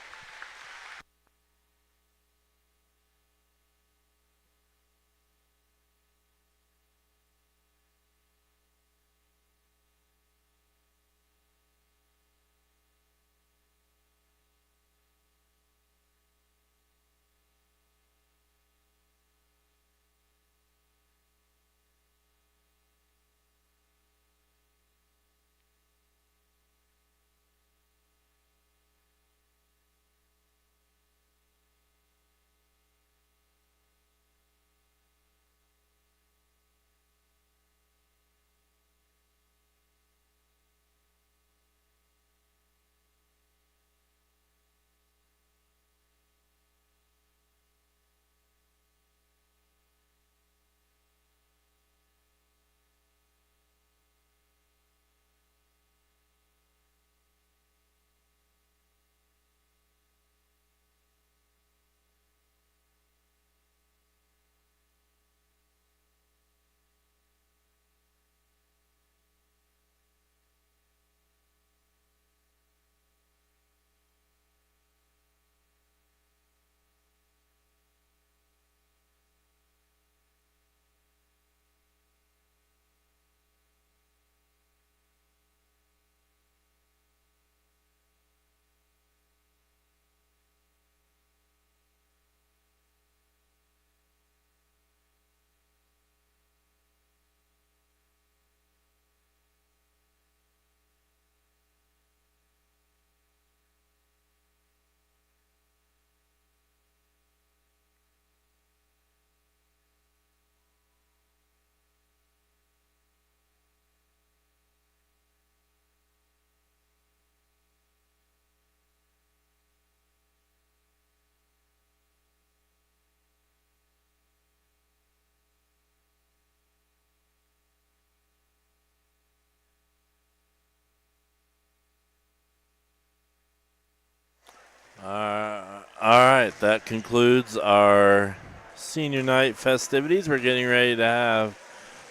All right, that concludes our senior night festivities. We're getting ready to have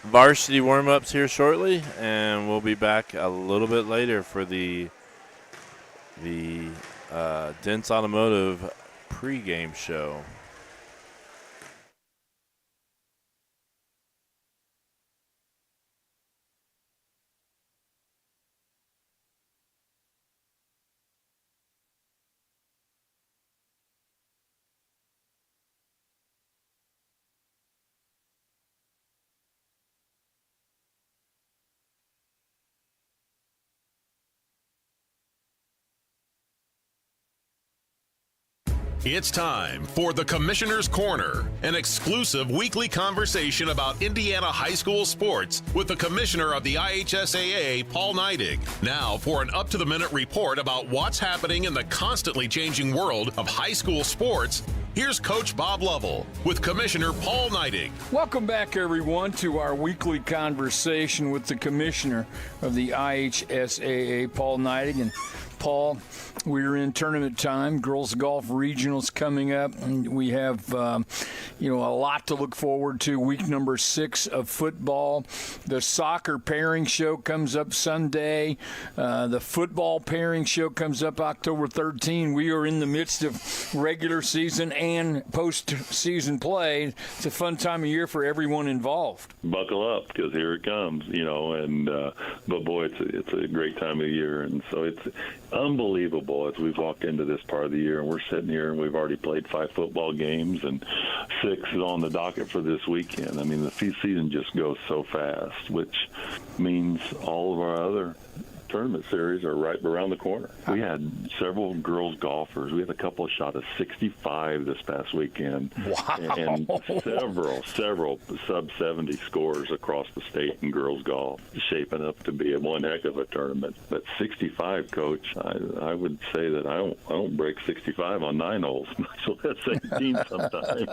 varsity warm-ups here shortly, and we'll be back a little bit later for the Dents Automotive pregame show. It's time for the Commissioner's Corner, an exclusive weekly conversation about Indiana high school sports with the Commissioner of the IHSAA, Paul Neidig. Now for an up-to-the-minute report about what's happening in the constantly changing world of high school sports, here's Coach Bob Lovell with Commissioner Paul Neidig. Welcome back, everyone, to our weekly conversation with the Commissioner of the IHSAA, Paul Neidig. And Paul, we're in tournament time. Girls Golf Regionals coming up. And we have, a lot to look forward to. Week number 6 of football. The soccer pairing show comes up Sunday. The football pairing show comes up October 13. We are in the midst of regular season and postseason play. It's a fun time of year for everyone involved. Buckle up, because here it comes, but boy, it's a great time of year, and so it's unbelievable as we've walked into this part of the year, and we're sitting here and we've already played 5 football games and 6 is on the docket for this weekend. I mean, the season just goes so fast, which means all of our other tournament series are right around the corner. We had several girls golfers. We had a couple of shot of 65 this past weekend. Wow. And several sub-70 scores across the state in girls golf, shaping up to be one heck of a tournament. But 65, Coach, I would say that I don't break 65 on 9 holes, so that's 18 sometimes.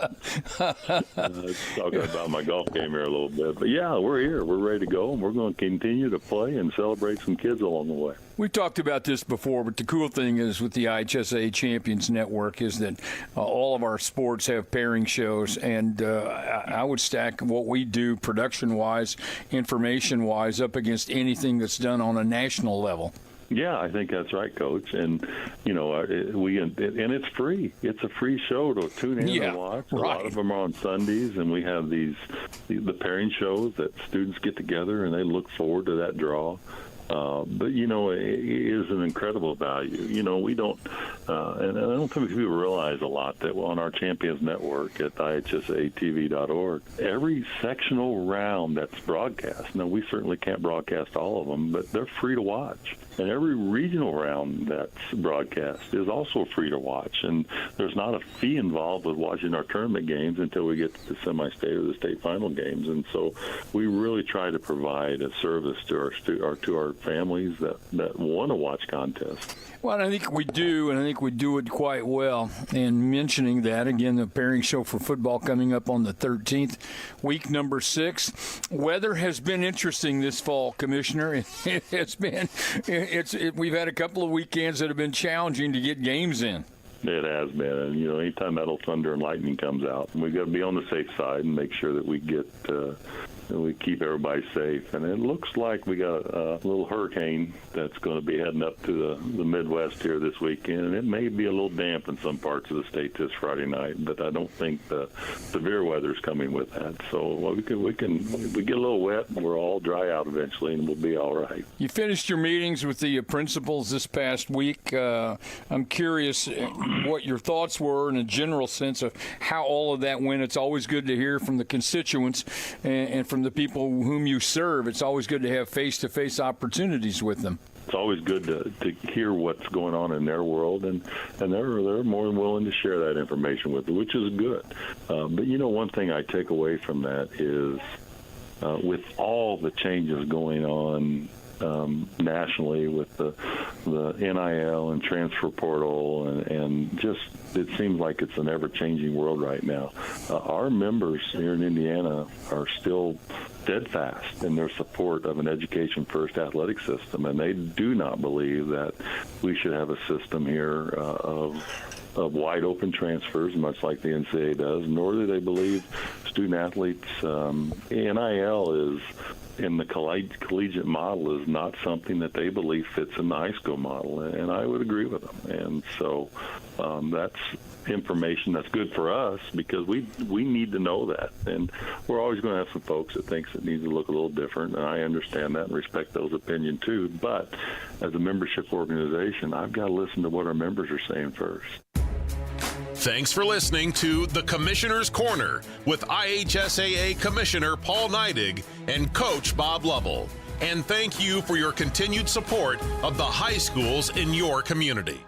Talking about my golf game here a little bit. But, yeah, we're here. We're ready to go, and we're going to continue to play and celebrate some kids along the way. We've talked about this before, but the cool thing is with the IHSA Champions Network is that all of our sports have pairing shows, and I would stack what we do production-wise, information-wise, up against anything that's done on a national level. Yeah, I think that's right, Coach. And and it's free. It's a free show to tune in and watch. A lot of them are on Sundays, and we have the pairing shows that students get together and they look forward to that draw. But it is an incredible value. We don't, and I don't think people realize a lot that on our Champions Network at IHSATV.org, every sectional round that's broadcast. Now, we certainly can't broadcast all of them, but they're free to watch. And every regional round that's broadcast is also free to watch. And there's not a fee involved with watching our tournament games until we get to the semi-state or the state final games. And so we really try to provide a service to our families that want to watch contests. Well, I think we do, and I think we do it quite well. And mentioning that, again, the pairing show for football coming up on the 13th, week number 6. Weather has been interesting this fall, Commissioner. It has been. We've had a couple of weekends that have been challenging to get games in. It has been, and anytime that'll thunder and lightning comes out, we got to be on the safe side and make sure that we get we keep everybody safe. And it looks like we got a little hurricane that's going to be heading up to the Midwest here this weekend, and it may be a little damp in some parts of the state this Friday night, but I don't think the severe weather's coming with that. So we get a little wet, and we'll all dry out eventually, and we'll be all right. You finished your meetings with the principals this past week. I'm curious what your thoughts were in a general sense of how all of that went. It's always good to hear from the constituents and from the people whom you serve. It's always good to have face-to-face opportunities with them. It's always good to hear what's going on in their world, and they're more than willing to share that information with you, which is good. But one thing I take away from that is with all the changes going on nationally with the NIL and transfer portal and just it seems like it's an ever-changing world right now. Our members here in Indiana are still steadfast in their support of an education-first athletic system, and they do not believe that we should have a system here of wide-open transfers, much like the NCAA does, nor do they believe student-athletes. NIL is in the collegiate model is not something that they believe fits in the high school model, and I would agree with them. And so that's information that's good for us because we need to know that. And we're always going to have some folks that thinks it needs to look a little different, and I understand that and respect those opinions too. But as a membership organization, I've got to listen to what our members are saying first. Thanks for listening to The Commissioner's Corner with IHSAA Commissioner Paul Neidig and Coach Bob Lovell. And thank you for your continued support of the high schools in your community.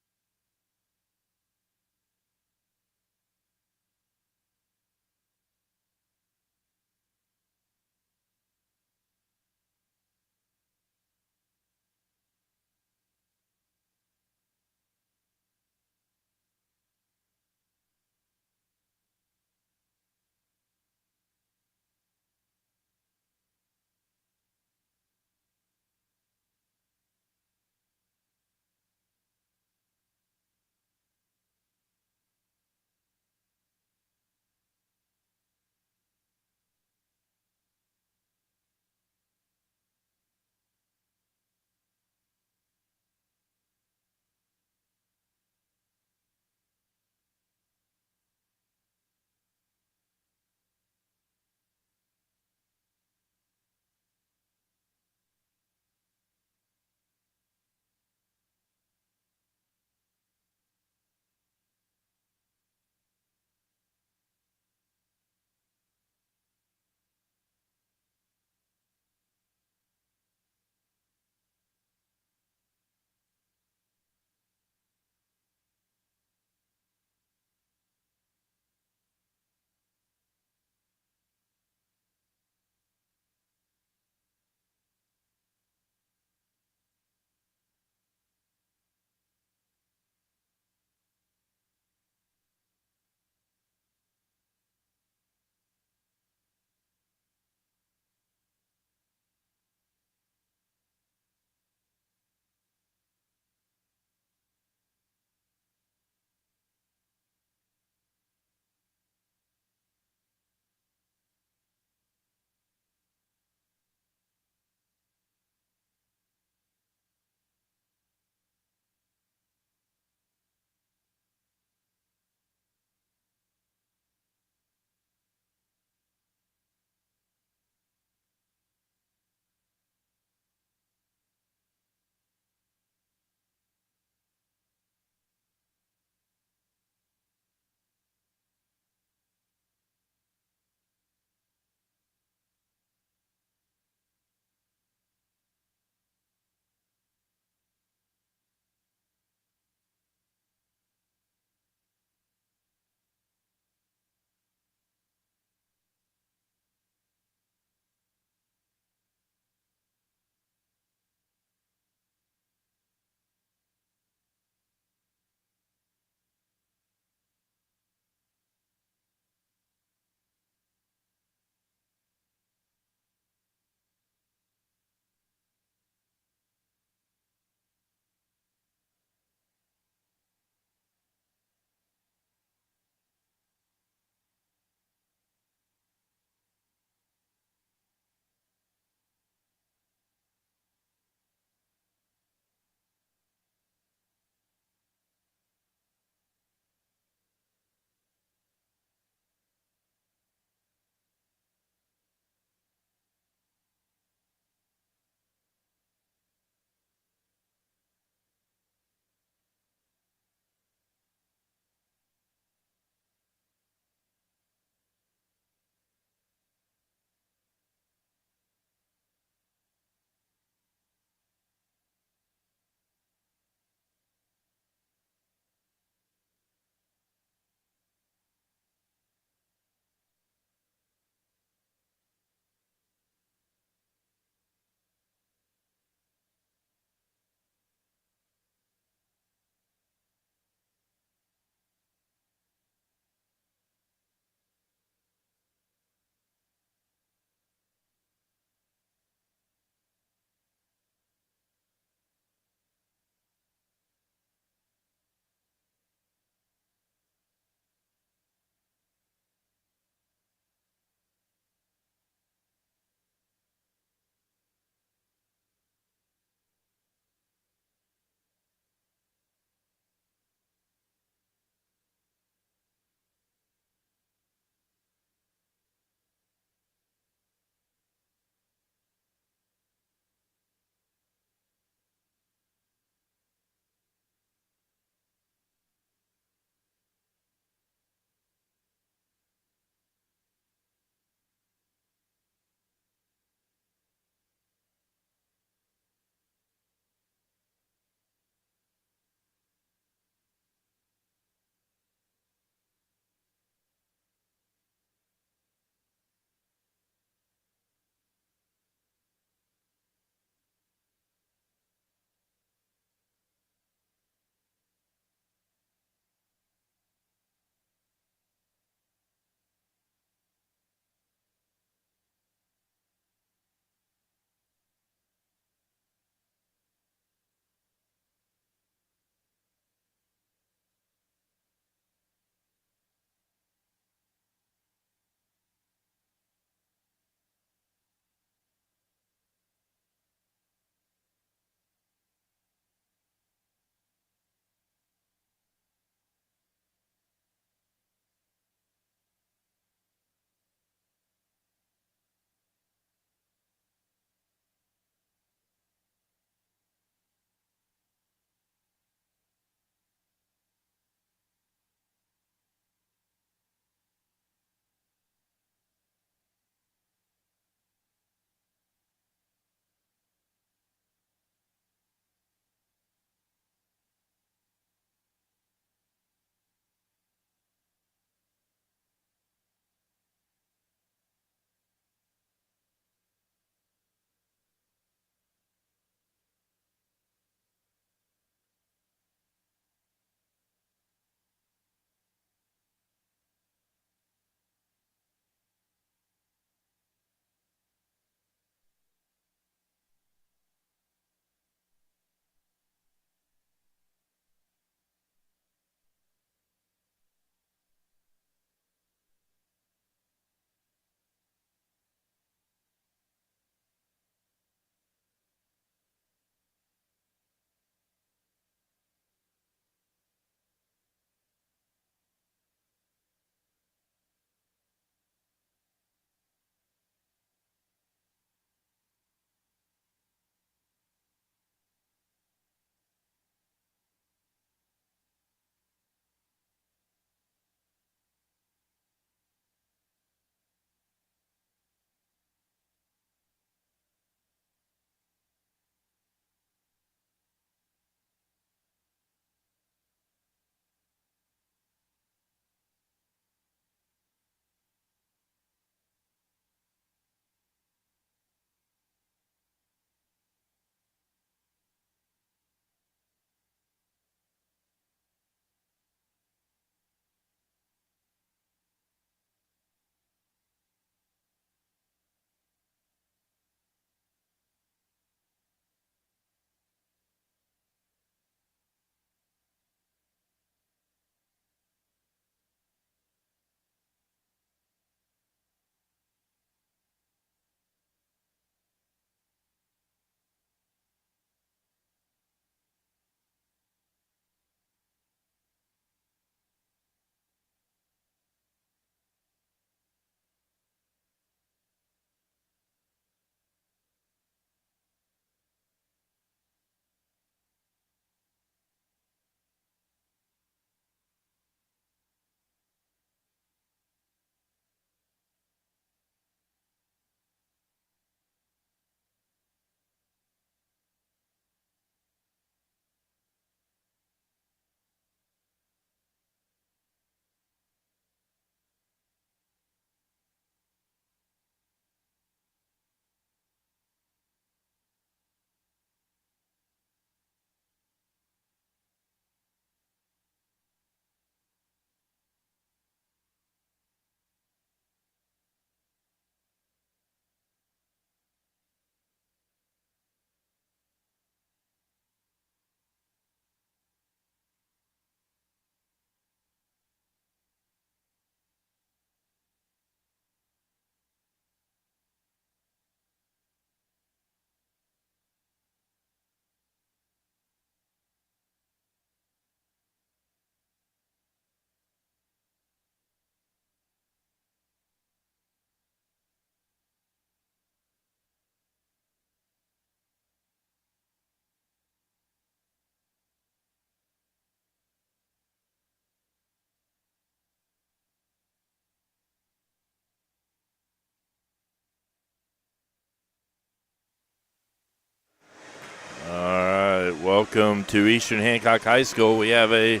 Welcome to Eastern Hancock High School. We have a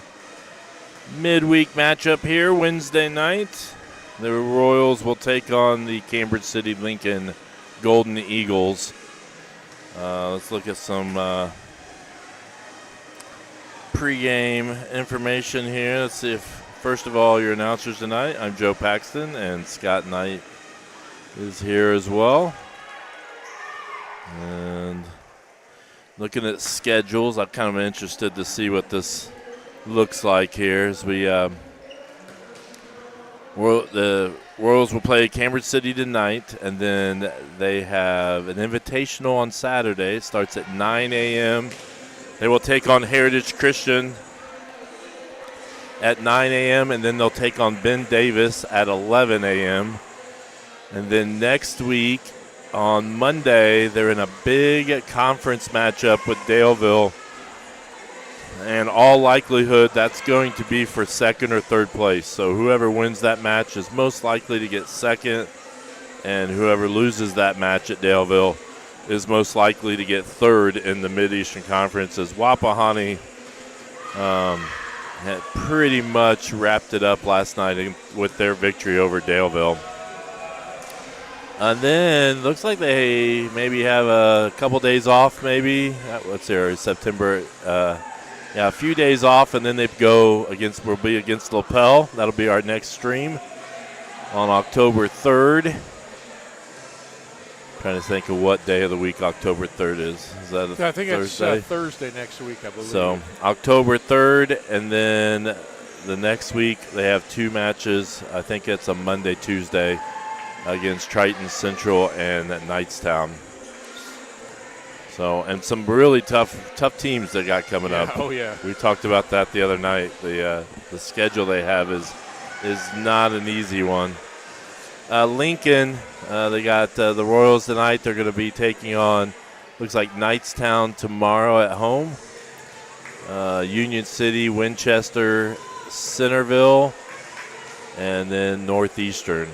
midweek matchup here Wednesday night. The Royals will take on the Cambridge City Lincoln Golden Eagles. Let's look at some pregame information here. Let's see if, first of all, your announcers tonight. I'm Joe Paxton, and Scott Knight is here as well. And looking at schedules, I'm kind of interested to see what this looks like here as we the Royals will play Cambridge City tonight, and then they have an invitational on Saturday. It starts at 9 a.m. They will take on Heritage Christian at 9 a.m., and then they'll take on Ben Davis at 11 a.m. And then next week on Monday, they're in a big conference matchup with Daleville. And all likelihood, that's going to be for second or third place. So whoever wins that match is most likely to get second, and whoever loses that match at Daleville is most likely to get third in the Mid-Eastern Conference, as Wapahani had pretty much wrapped it up last night with their victory over Daleville. And then looks like they maybe have a couple days off, maybe. What's there, September? A few days off, and then they will be against LaPel. That'll be our next stream on October 3rd. Trying to think of what day of the week October 3rd is. Is that a Thursday? I think it's Thursday next week, I believe. So October 3rd, and then the next week they have two matches. I think it's a Monday, Tuesday against Triton Central and Knightstown. So, and some really tough teams they got coming up. Oh yeah. We talked about that the other night. The schedule they have is not an easy one. Lincoln, they got the Royals tonight. They're going to be taking on, looks like Knightstown tomorrow at home. Union City, Winchester, Centerville, and then Northeastern.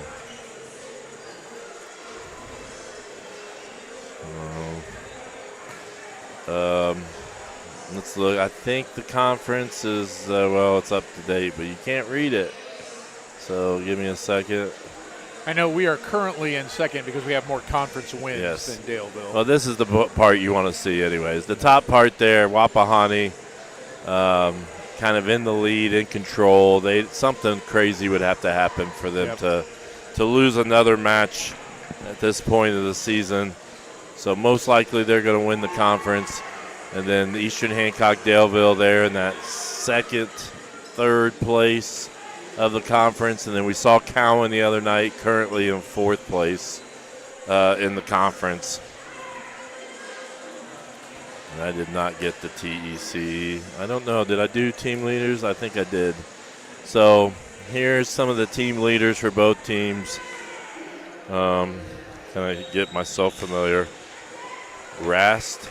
Let's look. I think the conference is, it's up to date, but you can't read it. So give me a second. I know we are currently in second because we have more conference wins than Daleville. Well, this is the part you want to see anyways. The top part there, Wapahani, kind of in the lead, in control. Something crazy would have to happen for them to lose another match at this point of the season. So most likely they're going to win the conference. And then Eastern Hancock, Daleville there in that second, third place of the conference. And then we saw Cowan the other night, currently in fourth place in the conference. And I did not get the TEC. I don't know. Did I do team leaders? I think I did. So here's some of the team leaders for both teams. Can I get myself familiar? Rast,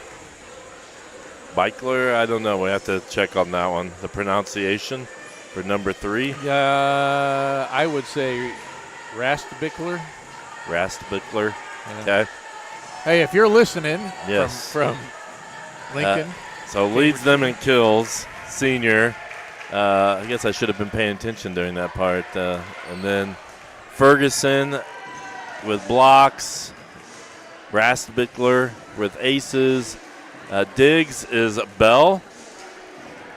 Beichler, I don't know. We have to check on that one. The pronunciation for number 3. I would say Rastbickler. Rastbickler. Okay. Hey, if you're listening from Lincoln. So leads them in kills, senior. I guess I should have been paying attention during that part. And then Ferguson with blocks. Rastbickler with aces. Diggs is Bell.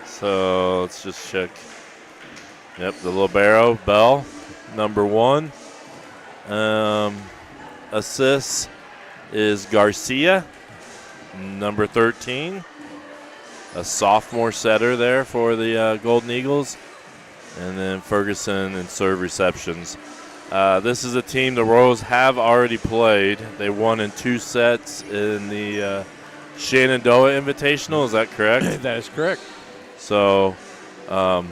So let's just check. Yep, the libero, Bell, number 1. Assists is Garcia, number 13. A sophomore setter there for the Golden Eagles. And then Ferguson in serve receptions. This is a team the Royals have already played. They won in 2 sets in the Shenandoah Invitational. Is that correct? That is correct. So, so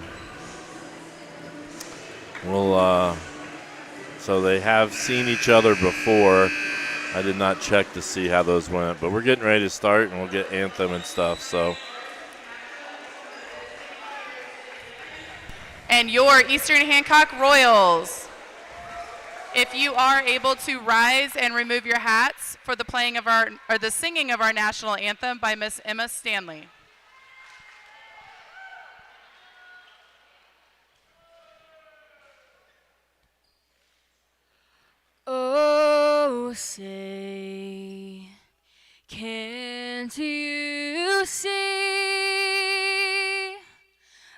they have seen each other before. I did not check to see how those went, but we're getting ready to start, and we'll get anthem and stuff. So. And your Eastern Hancock Royals. If you are able to rise and remove your hats for the the singing of our national anthem by Miss Emma Stanley. Oh, say, can't you see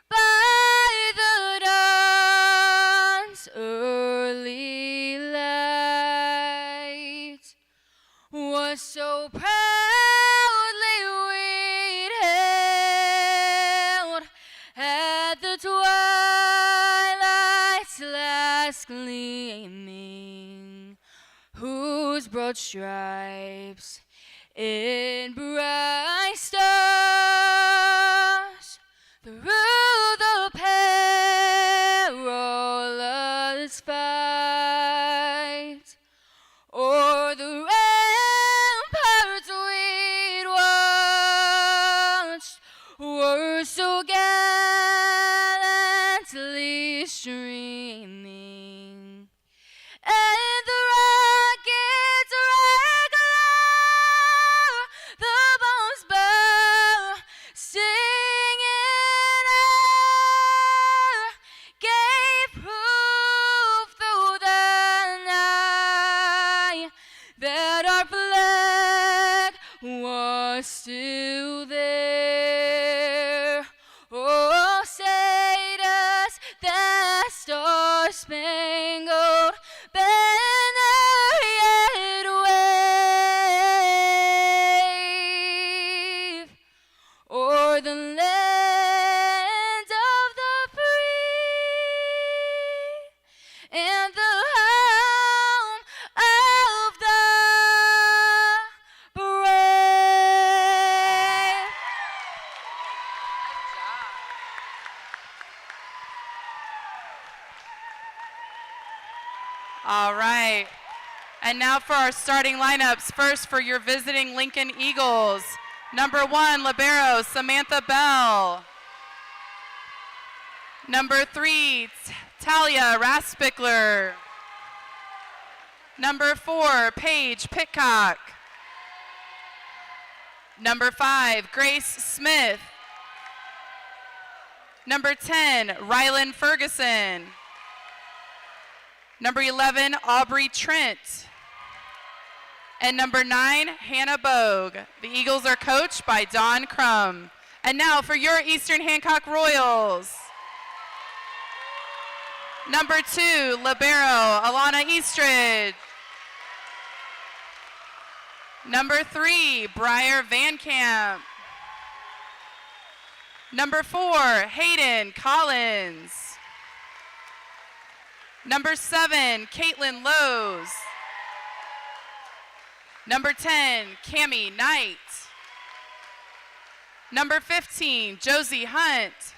by the dawn's early light what so proudly we'd hailed at the twilight's last gleaming, whose broad stripes in bright stars through the perilous fight o'er the ramparts we'd watched were so gallantly streaming, and the rocket's red glow, the bombs bursting in air, gave proof through the night that our flag was still there. Oh, say does that star-spangled banner yet wave o'er the land of the free and the home of the brave? All right. And now for our starting lineups. First for your visiting Lincoln Eagles. Number 1, libero Samantha Bell. Number 3, Talia Raspickler. Number 4, Paige Pitcock. Number 5, Grace Smith. Number 10, Rylan Ferguson. Number 11, Aubrey Trent. And number 9, Hannah Bogue. The Eagles are coached by Dawn Crum. And now for your Eastern Hancock Royals. Number 2, libero Alana Eastridge. Number 3, Briar Van Camp. Number 4, Hayden Collins. Number 7, Caitlin Lowe's. Number 10, Cammie Knight. Number 15, Josie Hunt.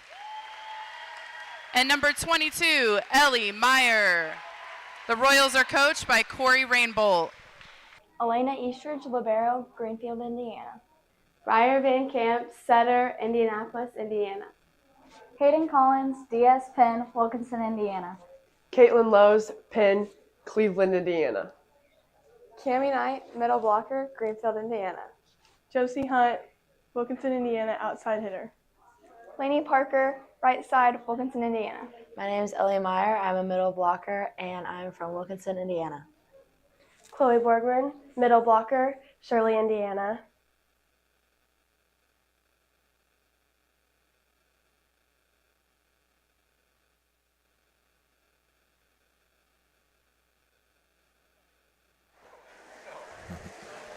And number 22, Ellie Meyer. The Royals are coached by Corey Rainbolt. Elena Eastridge, libero, Greenfield, Indiana. Briar Van Camp, setter, Indianapolis, Indiana. Hayden Collins, DS Penn, Wilkinson, Indiana. Caitlin Lowe's, Penn, Cleveland, Indiana. Cammie Knight, middle blocker, Greenfield, Indiana. Josie Hunt, Wilkinson, Indiana, outside hitter. Lainey Parker, right side, Wilkinson, Indiana. My name is Ellie Meyer. I'm a middle blocker, and I'm from Wilkinson, Indiana. Chloe Borgman, middle blocker, Shirley, Indiana.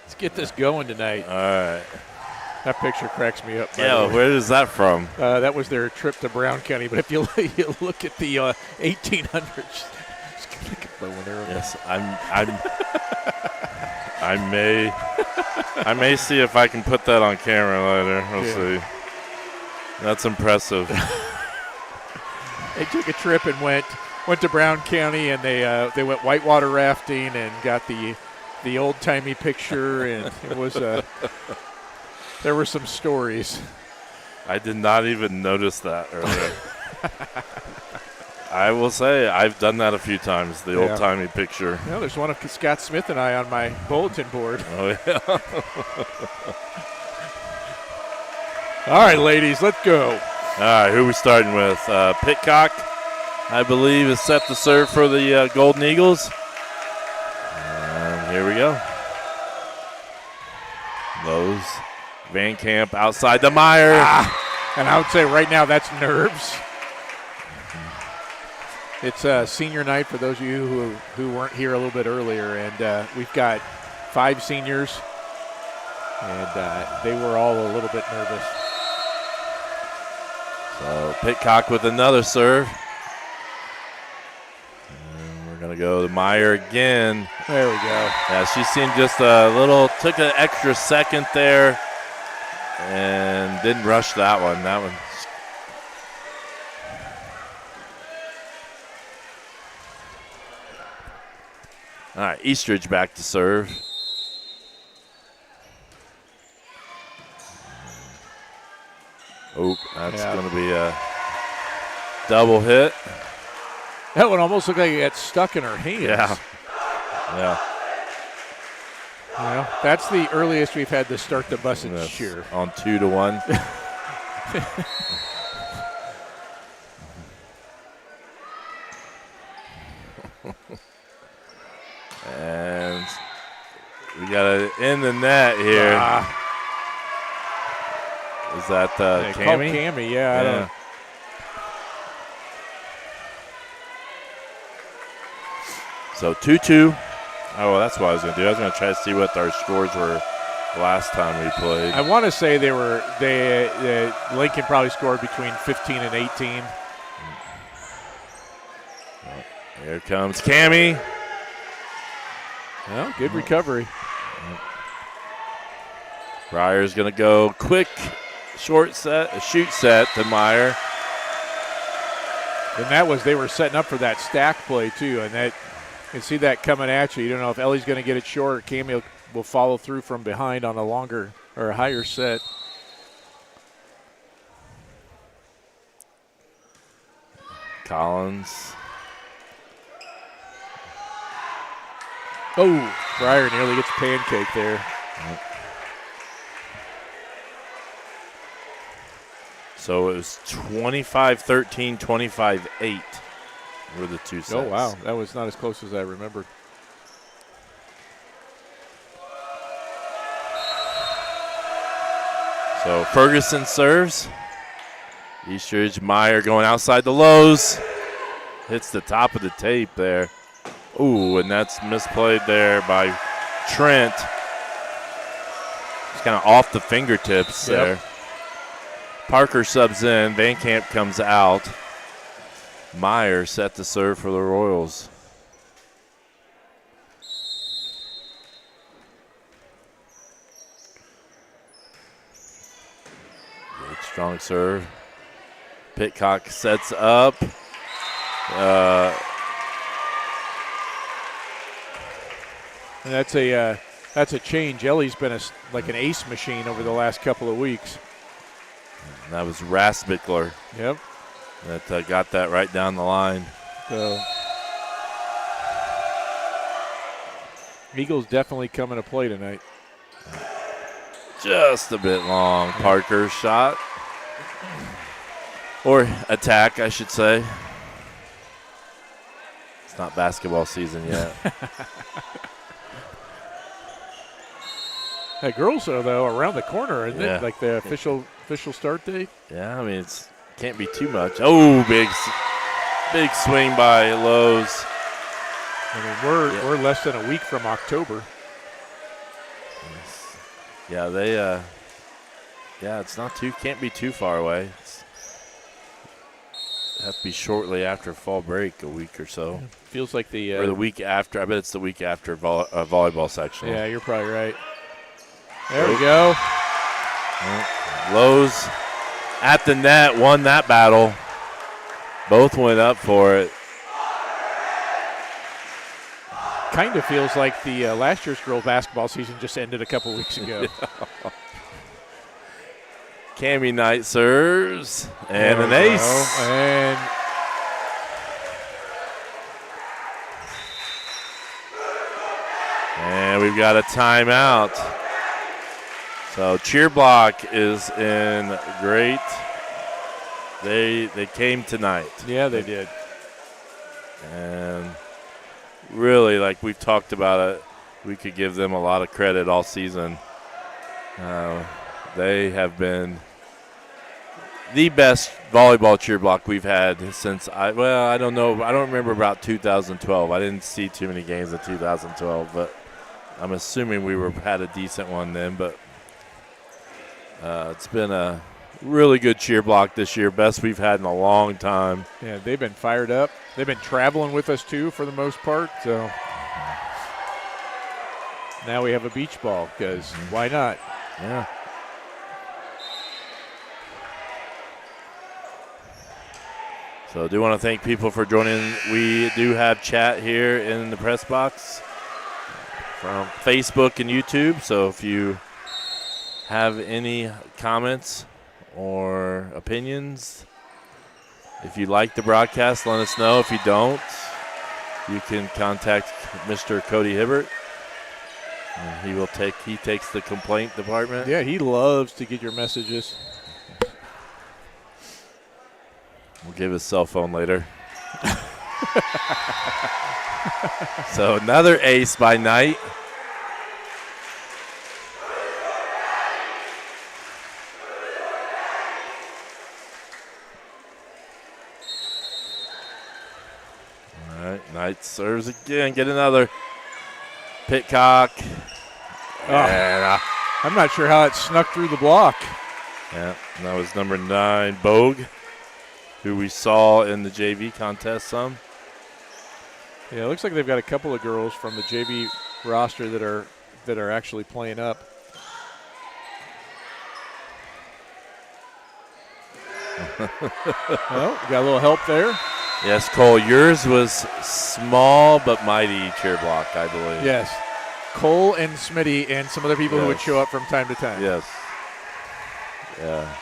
Let's get this going tonight. All right. That picture cracks me up. Yeah, where is that from? That was their trip to Brown County. But if you look at the 1800s, yes, I may see if I can put that on camera later. We'll see. That's impressive. They took a trip and went to Brown County, and they went whitewater rafting and got the old-timey picture, and it was there were some stories. I did not even notice that earlier. I will say I've done that a few times, the old-timey picture. Yeah, there's one of Scott Smith and I on my bulletin board. Oh, yeah. All right, ladies, let's go. All right, who are we starting with? Pitcock, I believe, is set to serve for the Golden Eagles. And Here we go. Lowe's. Van Camp outside the Meyer. And I would say right now that's nerves. It's senior night for those of you who weren't here a little bit earlier, and we've got 5 seniors, and they were all a little bit nervous. So Pitcock with another serve. And we're going to go to Meyer again. There we go. Yeah, she seemed just a little, took an extra second there and didn't rush that one. That one. All right, Eastridge back to serve. Oh, that's going to be a double hit. That one almost looked like it got stuck in her hands. Yeah. Yeah. Well, that's the earliest we've had to start the Bussage cheer. On 2-1. And we got it in the net here. Is that Cammy? Cammy, yeah. I don't know. So 2-2. Oh, well, that's what I was going to do. I was going to try to see what our scores were last time we played. I want to say Lincoln probably scored between 15 and 18. Here comes Cammy. Well, good recovery. Breyer's going to go quick shoot set to Meyer. And they were setting up for that stack play too, and that you can see that coming at you. You don't know if Ellie's going to get it short or Cammy will follow through from behind on a longer or a higher set. Collins. Oh, Breyer nearly gets pancake there. Yep. So it was 25-13, 25-8 were the two sets. Oh, wow. That was not as close as I remembered. So Ferguson serves. Eastridge, Meyer going outside the lows. Hits the top of the tape there. Ooh, and that's misplayed there by Trent. Just kind of off the fingertips there. Parker subs in. Van Camp comes out. Meyer set to serve for the Royals. Good strong serve. Pitcock sets up. And that's a change. Ellie's been like an ace machine over the last couple of weeks. And that was Rasbickler. Yep. That got that right down the line. So Eagles definitely coming to play tonight. Just a bit long. Parker's shot. Or attack, I should say. It's not basketball season yet. The girls are, though, around the corner, isn't it? Like the official start date? Yeah, I mean, it's can't be too much. Oh, big swing by Lowe's. I mean, we're less than a week from October. Yeah, it's not can't be too far away. Have to be shortly after fall break, a week or so. Feels like or the week after. I bet it's the week after volleyball section. Yeah, you're probably right. There we go. Lowe's at the net, won that battle. Both went up for it. Kind of feels like the last year's girls basketball season just ended a couple weeks ago. Cammy Knight serves, and an ace. And we've got a timeout. So cheer block is in great. They came tonight. Yeah, they did. And really, like we've talked about it, we could give them a lot of credit all season. They have been the best volleyball cheer block we've had since I don't know. I don't remember about 2012. I didn't see too many games in 2012, but I'm assuming we had a decent one then. But it's been a really good cheer block this year, best we've had in a long time. Yeah, they've been fired up. They've been traveling with us too for the most part. So now we have a beach ball because why not? Yeah. So I do want to thank people for joining. We do have chat here in the press box from Facebook and YouTube. So if you have any comments or opinions, if you like the broadcast, let us know. If you don't, you can contact Mr. Cody Hibbert. And he takes the complaint department. Yeah, he loves to get your messages. We'll give his cell phone later. So another ace by Knight. All right, Knight serves again. Get another. Pitcock. And, I'm not sure how it snuck through the block. Yeah, and that was number 9, Bogue, who we saw in the JV contest some. Yeah, it looks like they've got a couple of girls from the JV roster that are actually playing up. Well, we got a little help there. Yes, Cole, yours was small but mighty cheer block, I believe. Yes. Cole and Smitty and some other people who would show up from time to time. Yes. Yeah.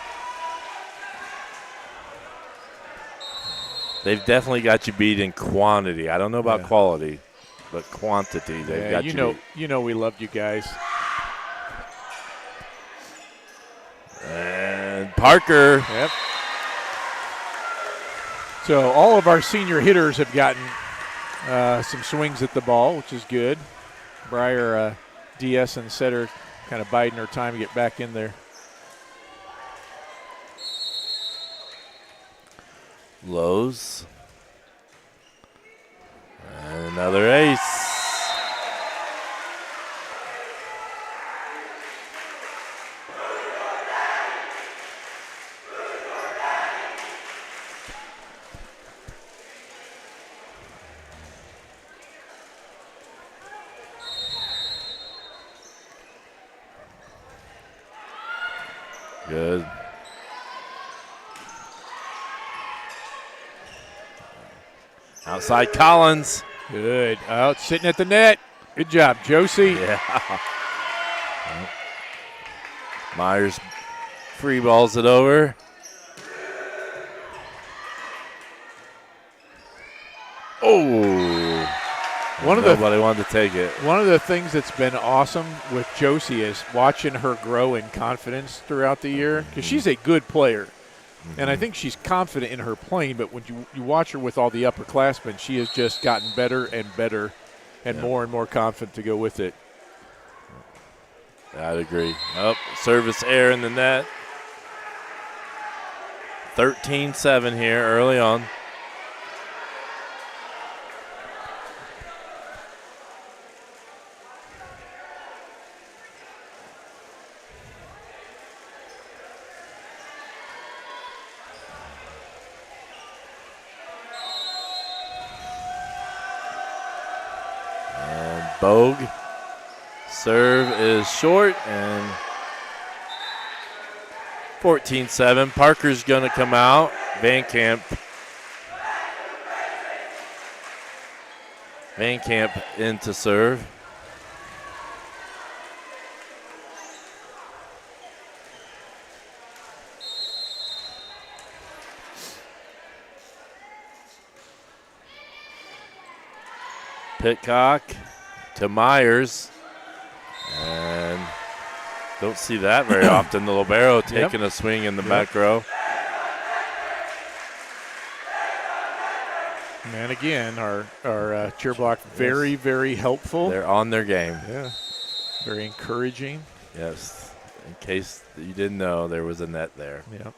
They've definitely got you beat in quantity. I don't know about quality, but quantity they've got you beat. You know we loved you guys. And Parker. Yep. So all of our senior hitters have gotten some swings at the ball, which is good. Breyer, DS, and Setter kind of biding her time to get back in there. Lowe's. And another ace. Good. Outside Collins. Good. Out sitting at the net. Good job, Josie. Yeah. Myers free balls it over. Oh. Nobody wanted to take it. One of the things that's been awesome with Josie is watching her grow in confidence throughout the year because she's a good player. And I think she's confident in her playing, but when you watch her with all the upperclassmen, she has just gotten better and better and more confident to go with it. I'd agree. Service error in the net. 13-7 here early on. Bogue. Serve is short and 14-7. Parker's going to come out. Van Camp into serve. Pitcock to Myers, and don't see that very often. The libero taking a swing in the back row. And again, our cheer block very, very helpful. They're on their game. Yeah. Very encouraging. Yes. In case you didn't know, there was a net there. Yeah.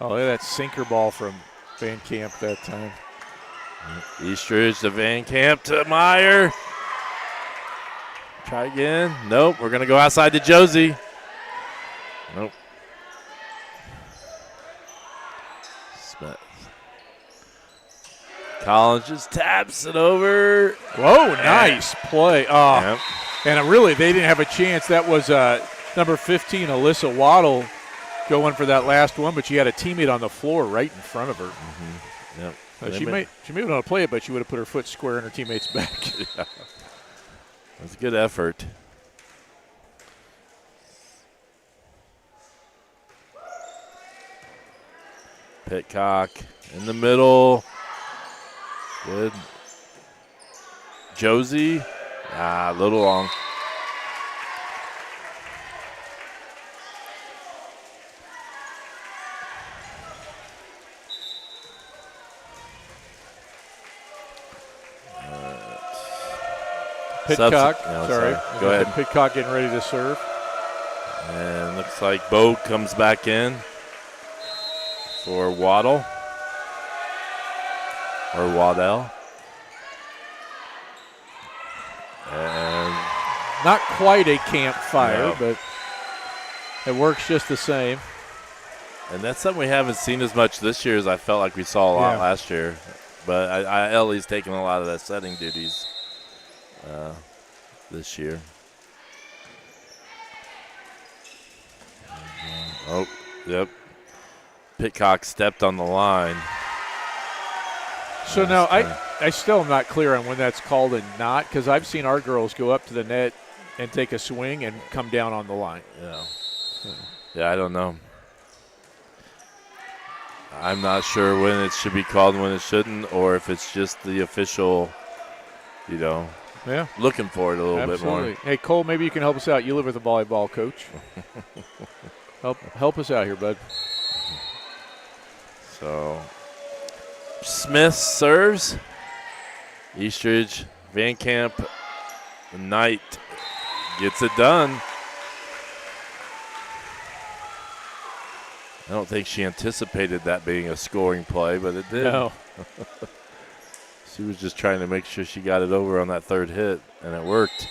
Oh, look at that sinker ball from Van Camp that time. Eastridge to Van Camp to Meyer. Try again. Nope. We're going to go outside to Josie. Nope. Smith. Collins just taps it over. Whoa, nice play. Oh, Yep. And really, they didn't have a chance. That was number 15, Alyssa Waddle, going for that last one, but she had a teammate on the floor right in front of her. Mm-hmm. Yep. She may not have played it, but she would have put her foot square in her teammate's back. Yeah. It was a good effort. Pitcock in the middle. Good. Josie. A little long. Pitcock, No, sorry. Go ahead. Pitcock getting ready to serve. And looks like Bogue comes back in for Waddle. Or Waddell. And not quite a campfire, No. but it works just the same. And that's something we haven't seen as much this year as I felt like we saw a lot last year. But Ellie's taking a lot of that setting duties this year. Oh, yep. Pitcock stepped on the line. So now I still am not clear on when that's called and not, because I've seen our girls go up to the net and take a swing and come down on the line. Yeah. Yeah, I don't know. I'm not sure when it should be called and when it shouldn't, or if it's just the official, looking for it a little bit more. Hey, Cole, maybe you can help us out. You live with a volleyball coach. help us out here, bud. So Smith serves. Eastridge, Van Camp, Knight gets it done. I don't think she anticipated that being a scoring play, but it did. No. She was just trying to make sure she got it over on that third hit, and it worked.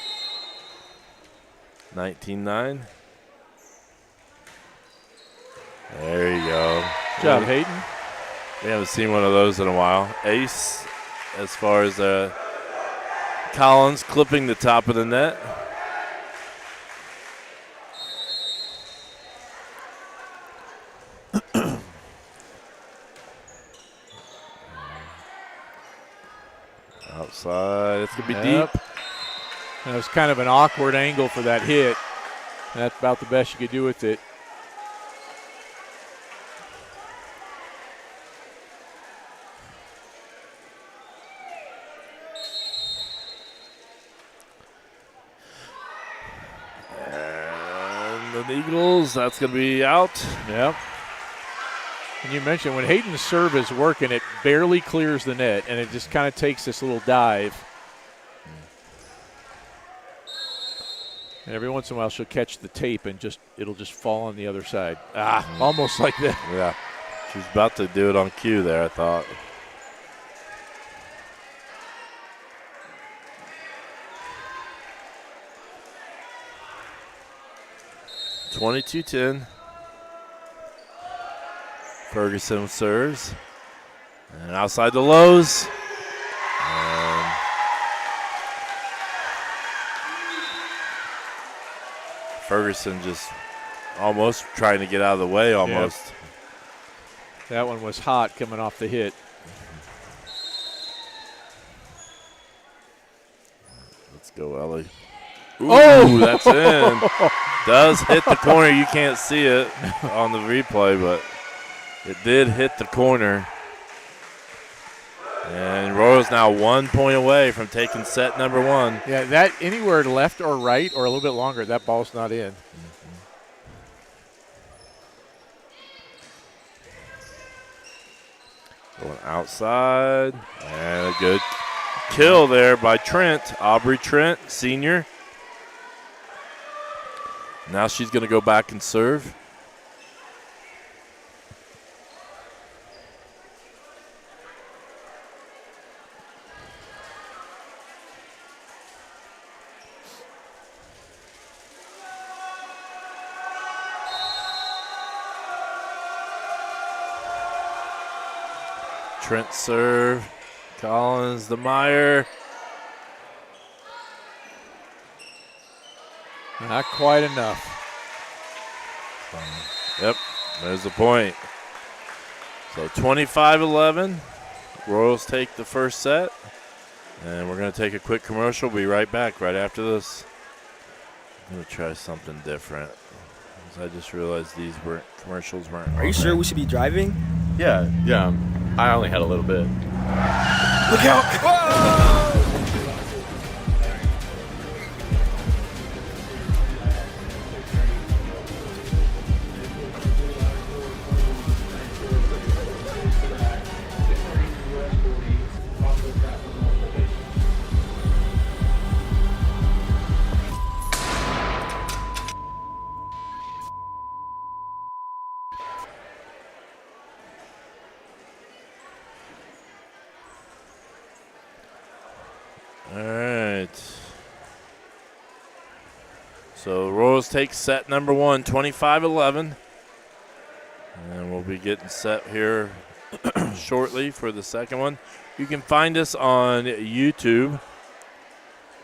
19-9. There you go. Good job, Hayden. We haven't seen one of those in a while. Ace as far as Collins clipping the top of the net. Outside, it's going to be deep. And it was kind of an awkward angle for that hit. And that's about the best you could do with it. And the Eagles, that's going to be out. Yep. And you mentioned when Hayden's serve is working, it barely clears the net, and it just kind of takes this little dive. And every once in a while she'll catch the tape and it'll just fall on the other side. Almost like that. Yeah. She's about to do it on cue there, I thought. (22-10). Ferguson serves. And outside the lows. And Ferguson just almost trying to get out of the way almost. Yep. That one was hot coming off the hit. Let's go, Ellie. Ooh, that's in. Does hit the corner. You can't see it on the replay, but it did hit the corner. And Royals now 1 point away from taking set number one. Yeah, that anywhere left or right or a little bit longer, that ball's not in. Going outside, and a good kill there by Trent. Aubrey Trent, senior. Now she's going to go back and serve. Trent serve. Collins, the Meyer. Not quite enough. Yep, there's the point. So 25-11. Royals take the first set. And we're going to take a quick commercial. We'll be right back right after this. I'm going to try something different. I just realized these commercials weren't. Are you sure we should be driving? Yeah. I only had a little bit. Look out! Whoa! All right. So Royals take set number 1, 25-11. And we'll be getting set here shortly for the second one. You can find us on YouTube.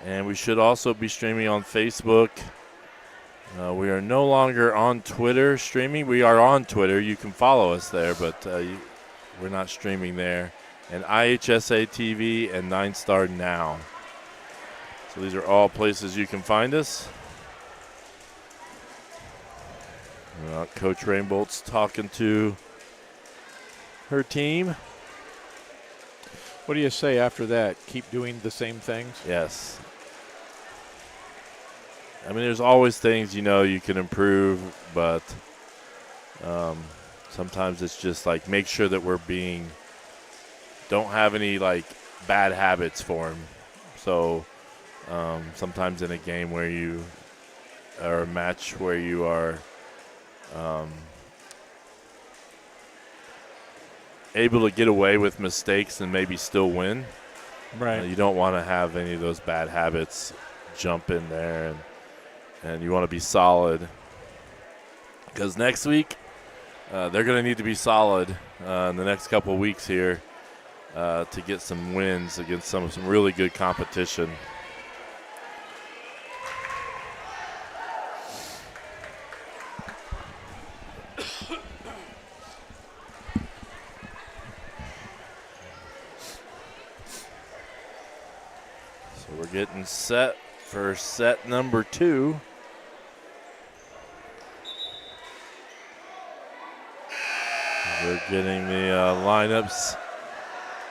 And we should also be streaming on Facebook. We are no longer on Twitter streaming. We are on Twitter. You can follow us there, but we're not streaming there. And IHSA TV and 9 Star Now. So these are all places you can find us. Coach Rainbolt's talking to her team. What do you say after that? Keep doing the same things? Yes. I mean, there's always things, you can improve, but sometimes it's just like make sure that don't have any like bad habits form. So sometimes in a game or a match where you are able to get away with mistakes and maybe still win. Right. You don't want to have any of those bad habits jump in there, and you want to be solid. Because next week, they're going to need to be solid in the next couple of weeks here to get some wins against some really good competition. So we're getting set for set number 2. We're getting the lineups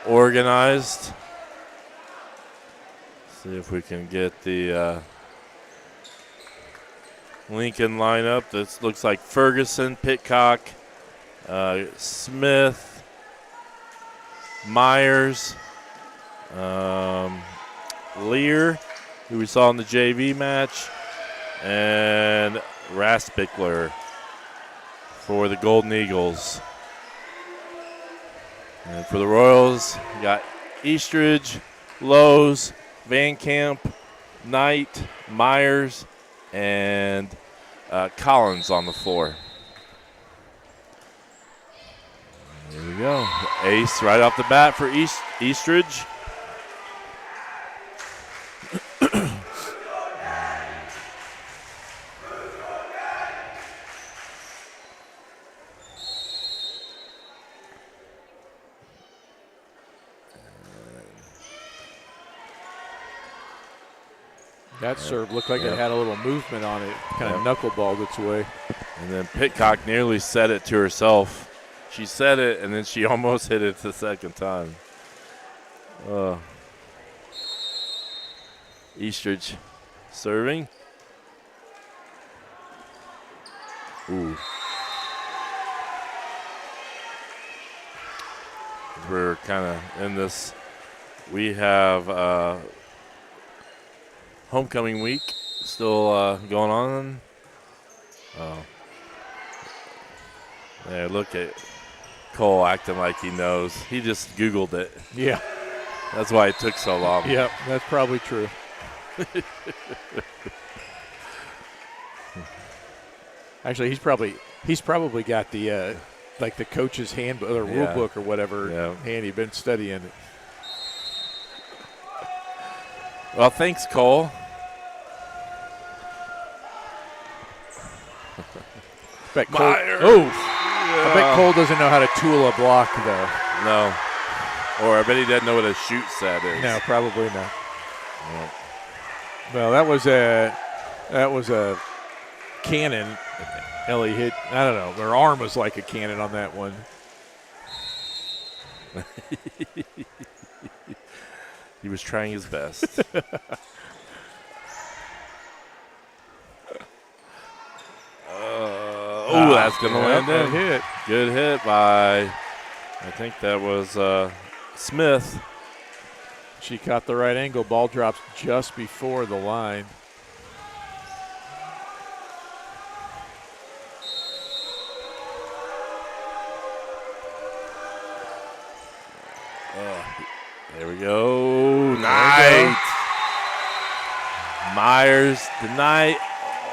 organized. See if we can get the Lincoln lineup. This looks like Ferguson, Pitcock, Smith, Myers, Lear, who we saw in the JV match, and Raspickler for the Golden Eagles. And for the Royals, you got Eastridge, Lowe's, Van Camp, Knight, Myers, and Collins on the floor. There we go. Ace right off the bat for Eastridge. That serve looked like it had a little movement on it, kind of knuckleballed its way. And then Pitcock nearly set it to herself. She set it, and then she almost hit it the second time. Eastridge serving. Ooh. We're kind of in this. We have homecoming week still going on. Oh. Yeah, look at Cole acting like he knows. He just Googled it. Yeah. That's why it took so long. Yep, that's probably true. Actually, he's probably got the like the coach's handbook or rule book or whatever handy. Been studying it. Well, thanks, Cole. I bet Cole doesn't know how to tool a block though. No. Or I bet he doesn't know what a shoot set is. No, probably not. Yeah. Well, that was a cannon. Ellie hit. I don't know. Her arm was like a cannon on that one. He was trying his best. That's going to land in. Hit. Good hit by, I think that was Smith. She caught the right angle. Ball drops just before the line. There we go. Night. Myers tonight.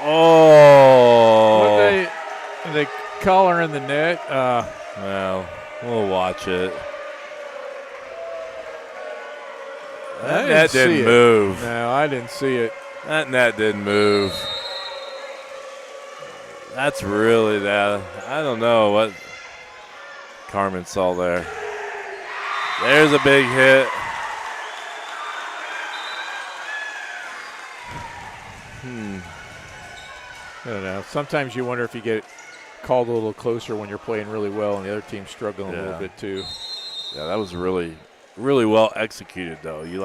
Oh. They call her in the net. Well, we'll watch it. That net didn't move. No, I didn't see it. That net didn't move. That's really that. I don't know what Carmen saw there. There's a big hit. I don't know. Sometimes you wonder if you get called a little closer when you're playing really well and the other team's struggling a little bit too. Yeah, that was really, really well executed though. You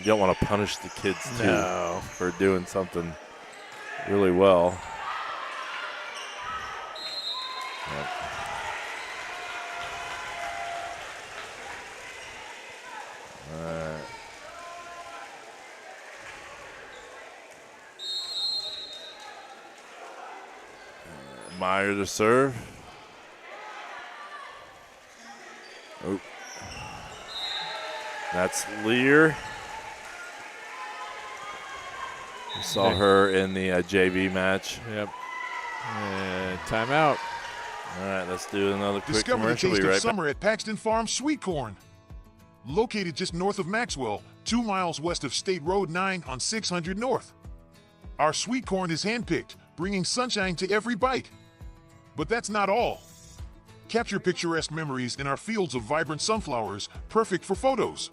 don't want to punish the kids too for doing something really well. Yep. Meyer to serve. Oh. That's Lear. We saw her in the JV match. Yep. And timeout. All right, let's do another quick Discover the commercial. taste Be of right summer back. at Paxton Farms Sweet Corn. Located just north of Maxwell, 2 miles west of State Road 9 on 600 North. Our sweet corn is handpicked, bringing sunshine to every bite. But that's not all. Capture picturesque memories in our fields of vibrant sunflowers, perfect for photos.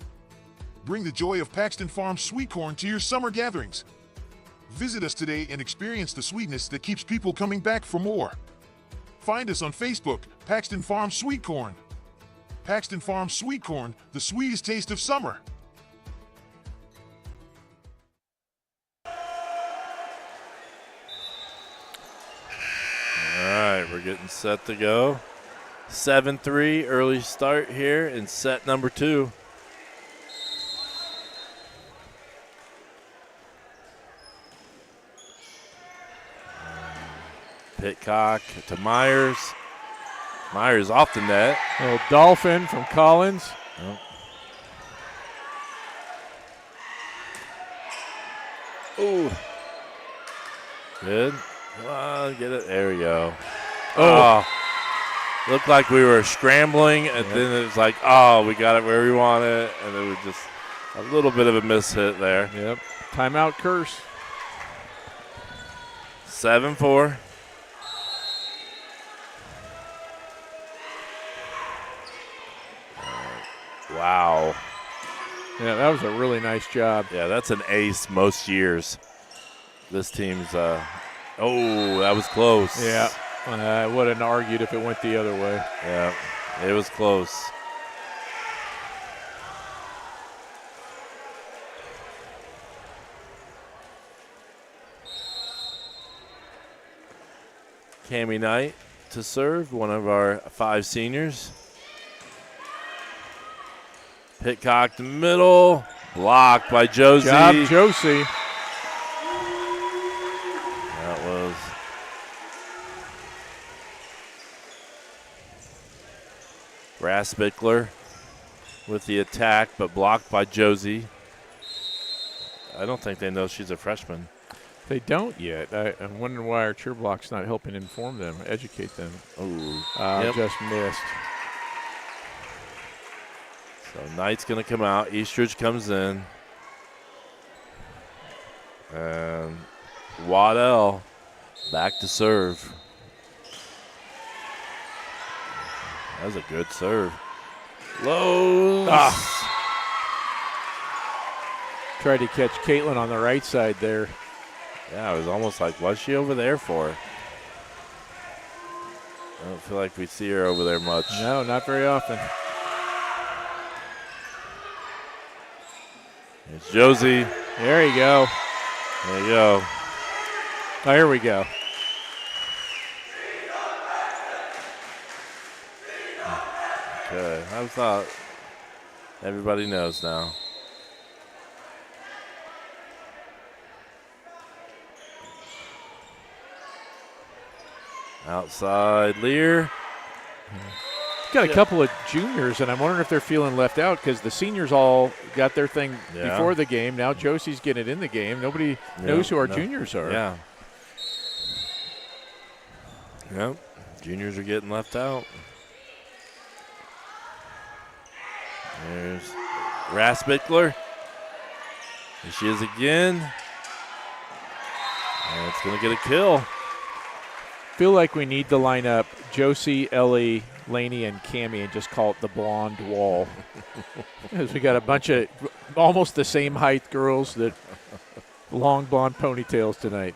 Bring the joy of Paxton Farms Sweet Corn to your summer gatherings. Visit us today and experience the sweetness that keeps people coming back for more. Find us on Facebook, Paxton Farms Sweet Corn. Paxton Farms Sweet Corn, the sweetest taste of summer. All right, we're getting set to go. 7-3, early start here in set number 2. Pitcock to Myers. Myers off the net. Little dolphin from Collins. Ooh. Good. Get it. There we go. Oh. Looked like we were scrambling, and then it was like, oh, we got it where we want it. And it was just a little bit of a miss hit there. Yep. Timeout curse. 7-4. Wow. Yeah, that was a really nice job. Yeah, that's an ace most years. This team's, that was close. Yeah, I wouldn't argued if it went the other way. Yeah, it was close. Cammie Knight to serve, one of our 5 seniors. Pitcock the middle, blocked by Josie. Job, Josie. That was Raspickler with the attack, but blocked by Josie. I don't think they know she's a freshman. They don't yet. I'm wondering why our cheer block's not helping inform them, educate them. Oh, just missed. So Knight's going to come out. Eastridge comes in. And Waddell back to serve. That was a good serve. Lowe's. Tried to catch Caitlin on the right side there. Yeah, it was almost like, what's she over there for? I don't feel like we see her over there much. No, not very often. It's Josie. There you go. There you go. Oh, here we go. Okay, I thought everybody knows now. Outside Lear. Got a couple of juniors, and I'm wondering if they're feeling left out because the seniors all got their thing before the game. Now Josie's getting it in the game. Nobody knows who our juniors are. Yeah. Yep. Juniors are getting left out. There's Raspickler. There she is again. And it's going to get a kill. Feel like we need to line up Josie, Ellie, Laney, and Cammie and just call it the blonde wall. Because we got a bunch of almost the same height girls that long blonde ponytails tonight.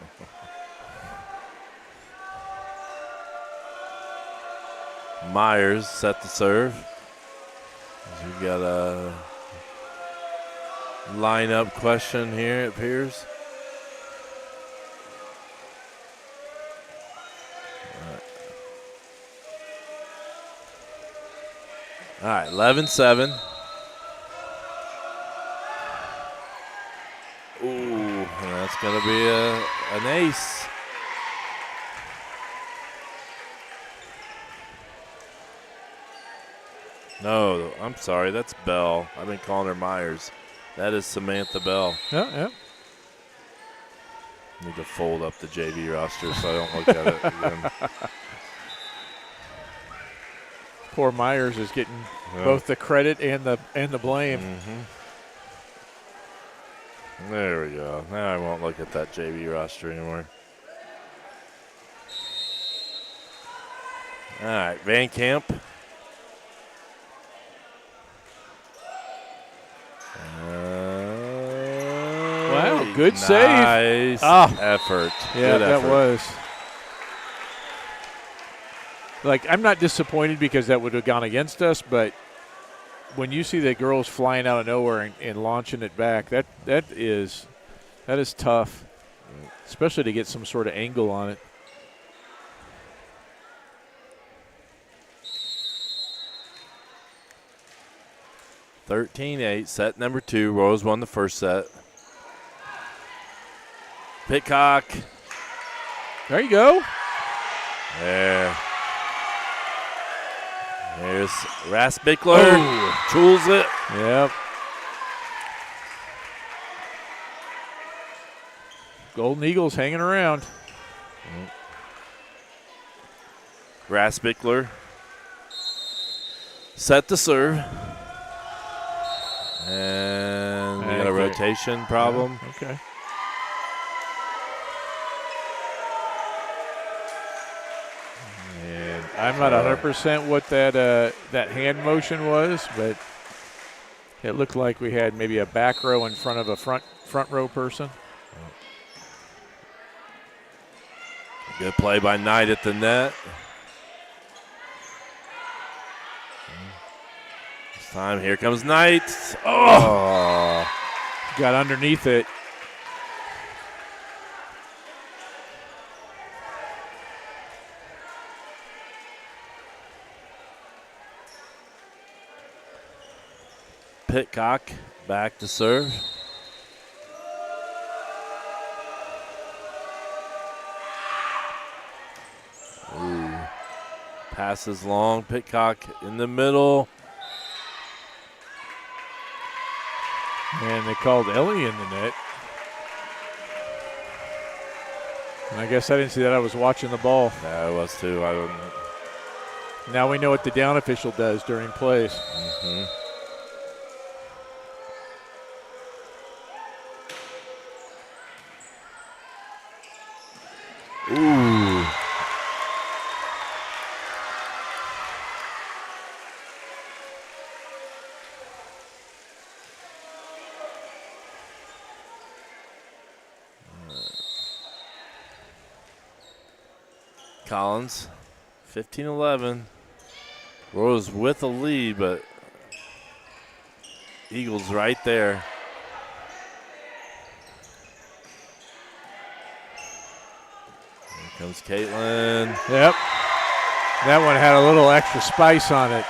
Myers set to serve. We got a lineup question here, it appears. All right, 11-7. Ooh, that's going to be an ace. No, I'm sorry, that's Bell. I've been calling her Myers. That is Samantha Bell. Yeah. Need to fold up the JV roster so I don't look at it again. Poor Myers is getting both the credit and the blame. Mm-hmm. There we go. Now I won't look at that JV roster anymore. All right, Van Camp. Wow, good save. Nice effort. Yeah, good that effort. was. Like, I'm not disappointed because that would have gone against us, but when you see the girls flying out of nowhere and launching it back, that is tough, especially to get some sort of angle on it. (13-8), set number 2. Royals won the first set. Pitcock. There you go. There. There's Raspickler. Tools it. Yep. Golden Eagles hanging around. Raspickler. Set to serve. And we got a rotation problem. Yeah, okay. And I'm not 100% what that hand motion was, but it looked like we had maybe a back row in front of a front row person. Good play by Knight at the net. This time, here comes Knight. Oh! Got underneath it. Pitcock back to serve. Ooh. Passes long. Pitcock in the middle. And they called Ellie in the net. And I guess I didn't see that. I was watching the ball. Yeah, I was too. I don't. Now we know what the down official does during plays. Mm-hmm. Ooh. Collins, 15-11. Royals with a lead, but Eagles right there. Here comes Caitlin. Yep. That one had a little extra spice on it.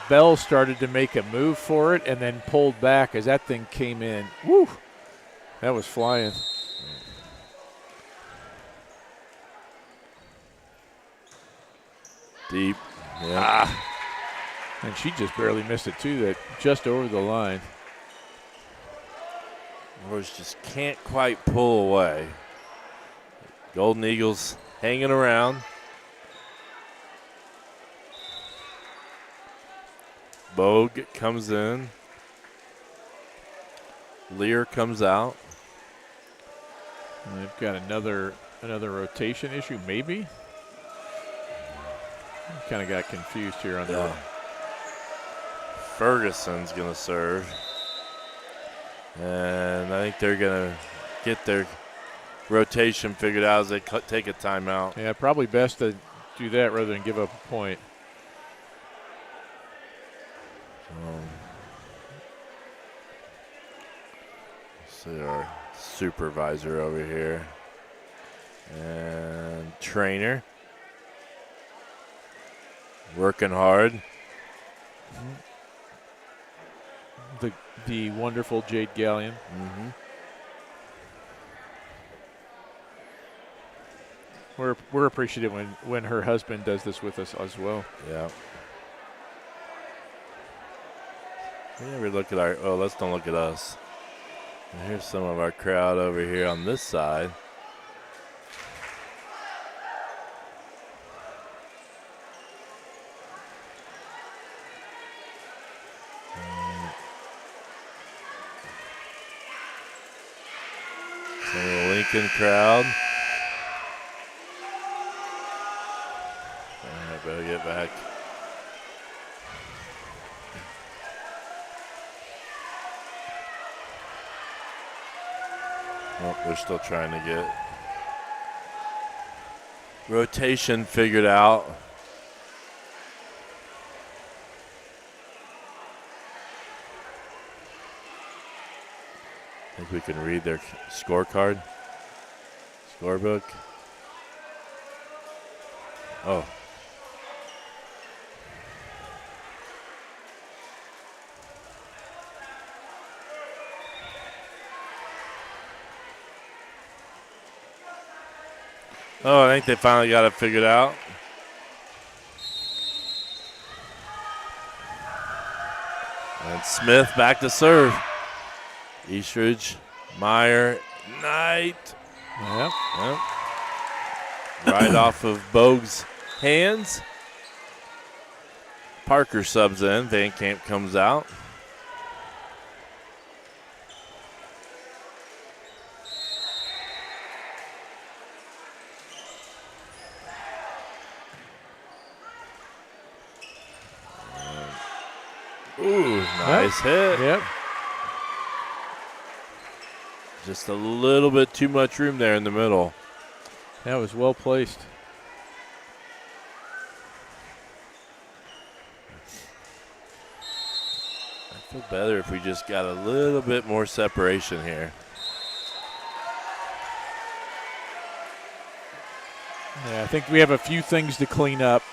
Bell started to make a move for it and then pulled back as that thing came in. Woo! That was flying. Deep. Yeah. And she just barely missed it too, that just over the line. Royals just can't quite pull away. Golden Eagles hanging around. Bogue comes in. Lear comes out. And they've got another rotation issue, maybe. Kind of got confused here on the. Ferguson's going to serve. And I think they're going to get their rotation figured out as they take a timeout. Yeah, probably best to do that rather than give up a point. See our supervisor over here. And trainer. Working hard. The wonderful Jade Gallion. Mm-hmm. We're appreciative when her husband does this with us as well. Yeah. We never look at our. Oh, let's don't look at us. And here's some of our crowd over here on this side. Some of the Lincoln crowd. I better get back. Oh, they're still trying to get rotation figured out. I think we can read their scorecard, scorebook. Oh. Oh, I think they finally got it figured out. And Smith back to serve. Eastridge, Meyer, Knight. Yep. Right off of Bogue's hands. Parker subs in. Van Camp comes out. Ooh, nice hit. Yep. Just a little bit too much room there in the middle. That was well placed. I feel better if we just got a little bit more separation here. Yeah, I think we have a few things to clean up.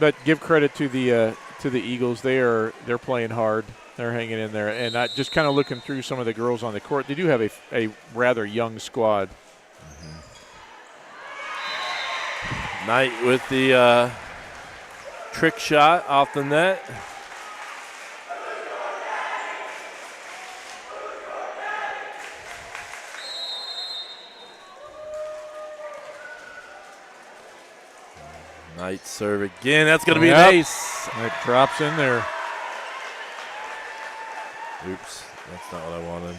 But give credit to the Eagles. They're playing hard. They're hanging in there. And just kind of looking through some of the girls on the court, they do have a rather young squad. Knight with the trick shot off the net. Knight serve again. That's going to be an ace. It drops in there. Oops, that's not what I wanted.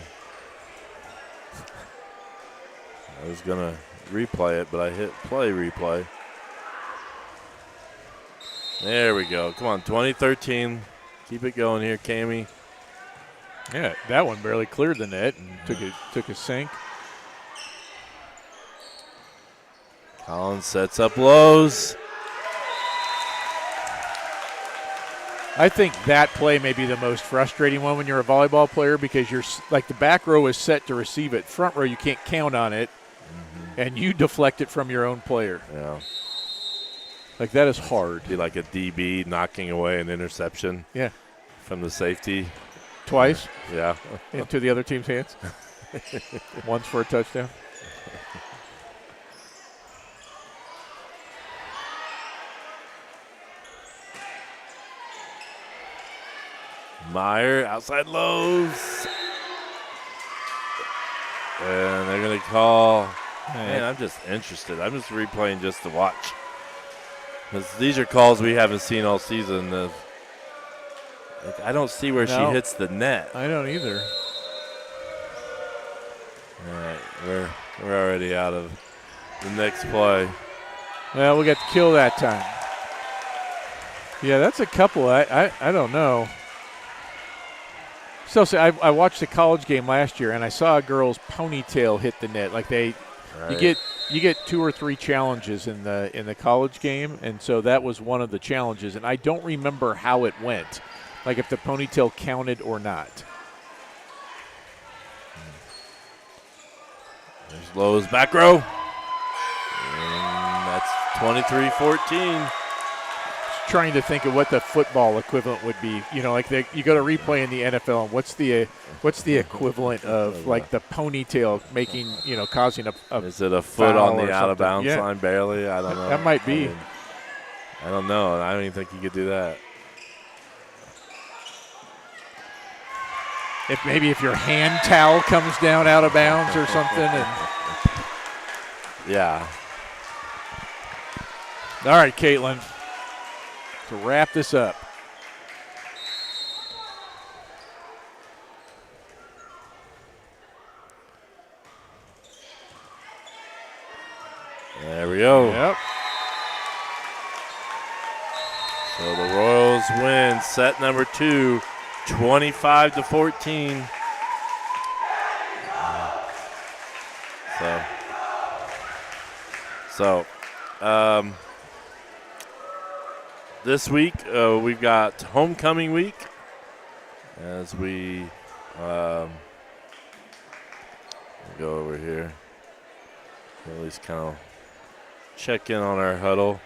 I was going to replay it, but I hit play replay. There we go. Come on, 2013. Keep it going here, Cami. Yeah, that one barely cleared the net and took a sink. Collins sets up lows. I think that play may be the most frustrating one when you're a volleyball player because you're like the back row is set to receive it. Front row, you can't count on it, and you deflect it from your own player. Yeah. Like that is hard. Be like a DB knocking away an interception. Yeah. From the safety. Twice. Yeah. Into the other team's hands. Once for a touchdown. Meyer, outside lows. And they're going to call. Man, I'm just interested. I'm just replaying just to watch. Because these are calls we haven't seen all season. I don't see where she hits the net. I don't either. All right, we're already out of the next play. Well, we got to kill that time. Yeah, that's a couple. I don't know. So I watched the college game last year, and I saw a girl's ponytail hit the net. Like you get 2 or 3 challenges in the college game, and so that was one of the challenges. And I don't remember how it went, like if the ponytail counted or not. There's Lowe's back row, and that's 23-14. Trying to think of what the football equivalent would be. You know, like you go to replay in the NFL, and what's the equivalent of like the ponytail making, causing a is it a foot on the out of bounds yeah. line barely? I don't know. That might be. I don't know. I don't even think you could do that. If your hand towel comes down out of bounds or something, and yeah. All right, Caitlin. To wrap this up. There we go. Yep. So the Royals win set number 2, 25-14. So, this week, we've got homecoming week as we go over here. At least kind of check in on our huddle.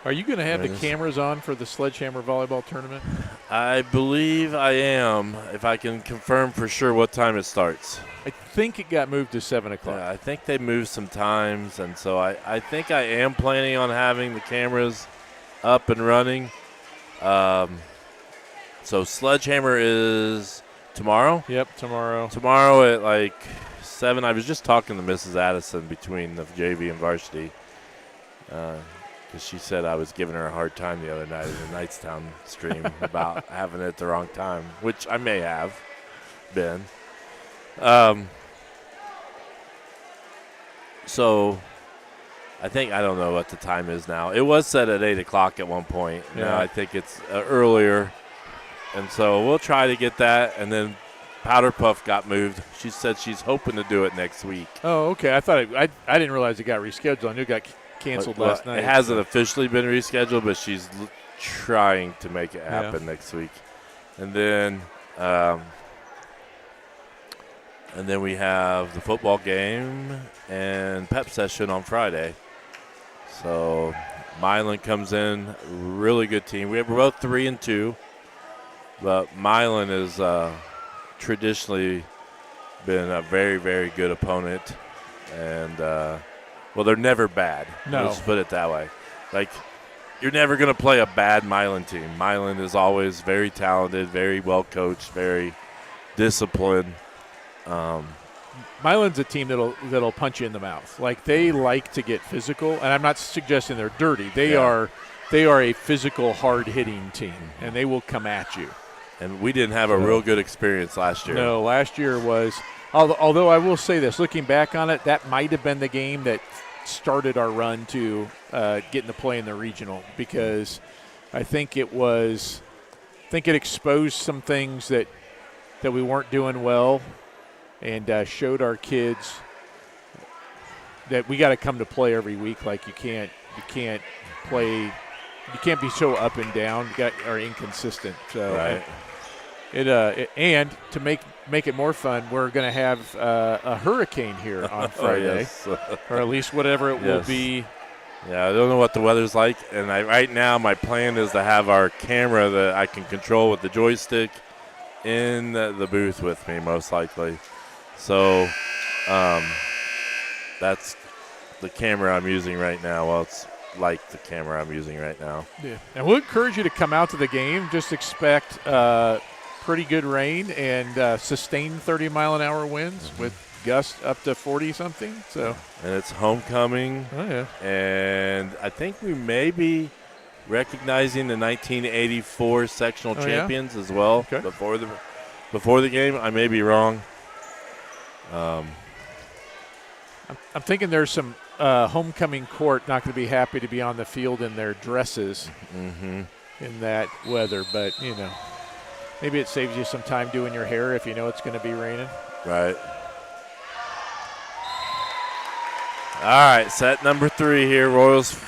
Are you going to have the cameras on for the Sledgehammer Volleyball Tournament? I believe I am, if I can confirm for sure what time it starts. I think it got moved to 7 o'clock. Yeah, I think they moved some times, and so I think I am planning on having the cameras up and running. So Sledgehammer is tomorrow? Yep, tomorrow. Tomorrow at like 7. I was just talking to Mrs. Addison between the JV and Varsity because she said I was giving her a hard time the other night in the Knightstown stream about having it at the wrong time, which I may have been. So I don't know what the time is now. It was set at 8 o'clock at one point. Yeah. Now I think it's earlier. And so we'll try to get that. And then Powder Puff got moved. She said she's hoping to do it next week. Oh, okay. I thought I didn't realize it got rescheduled. I knew it got canceled last night. It hasn't officially been rescheduled, but she's trying to make it happen next week. And then we have the football game and pep session on Friday. So Milan comes in, really good team. We're both 3-2, but Milan has traditionally been a very, very good opponent. And, well, they're never bad. No. Let's put it that way. Like, you're never going to play a bad Milan team. Milan is always very talented, very well coached, very disciplined. Milan's a team that'll punch you in the mouth. Like, they like to get physical, and I'm not suggesting they're dirty. They are a physical, hard-hitting team, and they will come at you. And we didn't have a real good experience last year. No, last year was – although I will say this, looking back on it, that might have been the game that started our run to getting to play in the regional, because I think it exposed some things that we weren't doing well, and showed our kids that we got to come to play every week. Like, you can't play, you can't be so up and down or inconsistent. So right. And to make it more fun, we're going to have a hurricane here on Friday, yes. or at least whatever it will be. Yeah, I don't know what the weather's like, and right now my plan is to have our camera that I can control with the joystick in the booth with me, most likely. So that's the camera I'm using right now. Well, it's like the camera I'm using right now. Yeah, and we'll encourage you to come out to the game. Just expect pretty good rain and sustained 30-mile-an-hour winds with gusts up to 40-something. So, and it's homecoming. Oh yeah, and I think we may be recognizing the 1984 sectional champions as well before the game. I may be wrong. I'm thinking there's some homecoming court not going to be happy to be on the field in their dresses in that weather, but maybe it saves you some time doing your hair if you know it's going to be raining. Right. All right, set number 3 here. Royals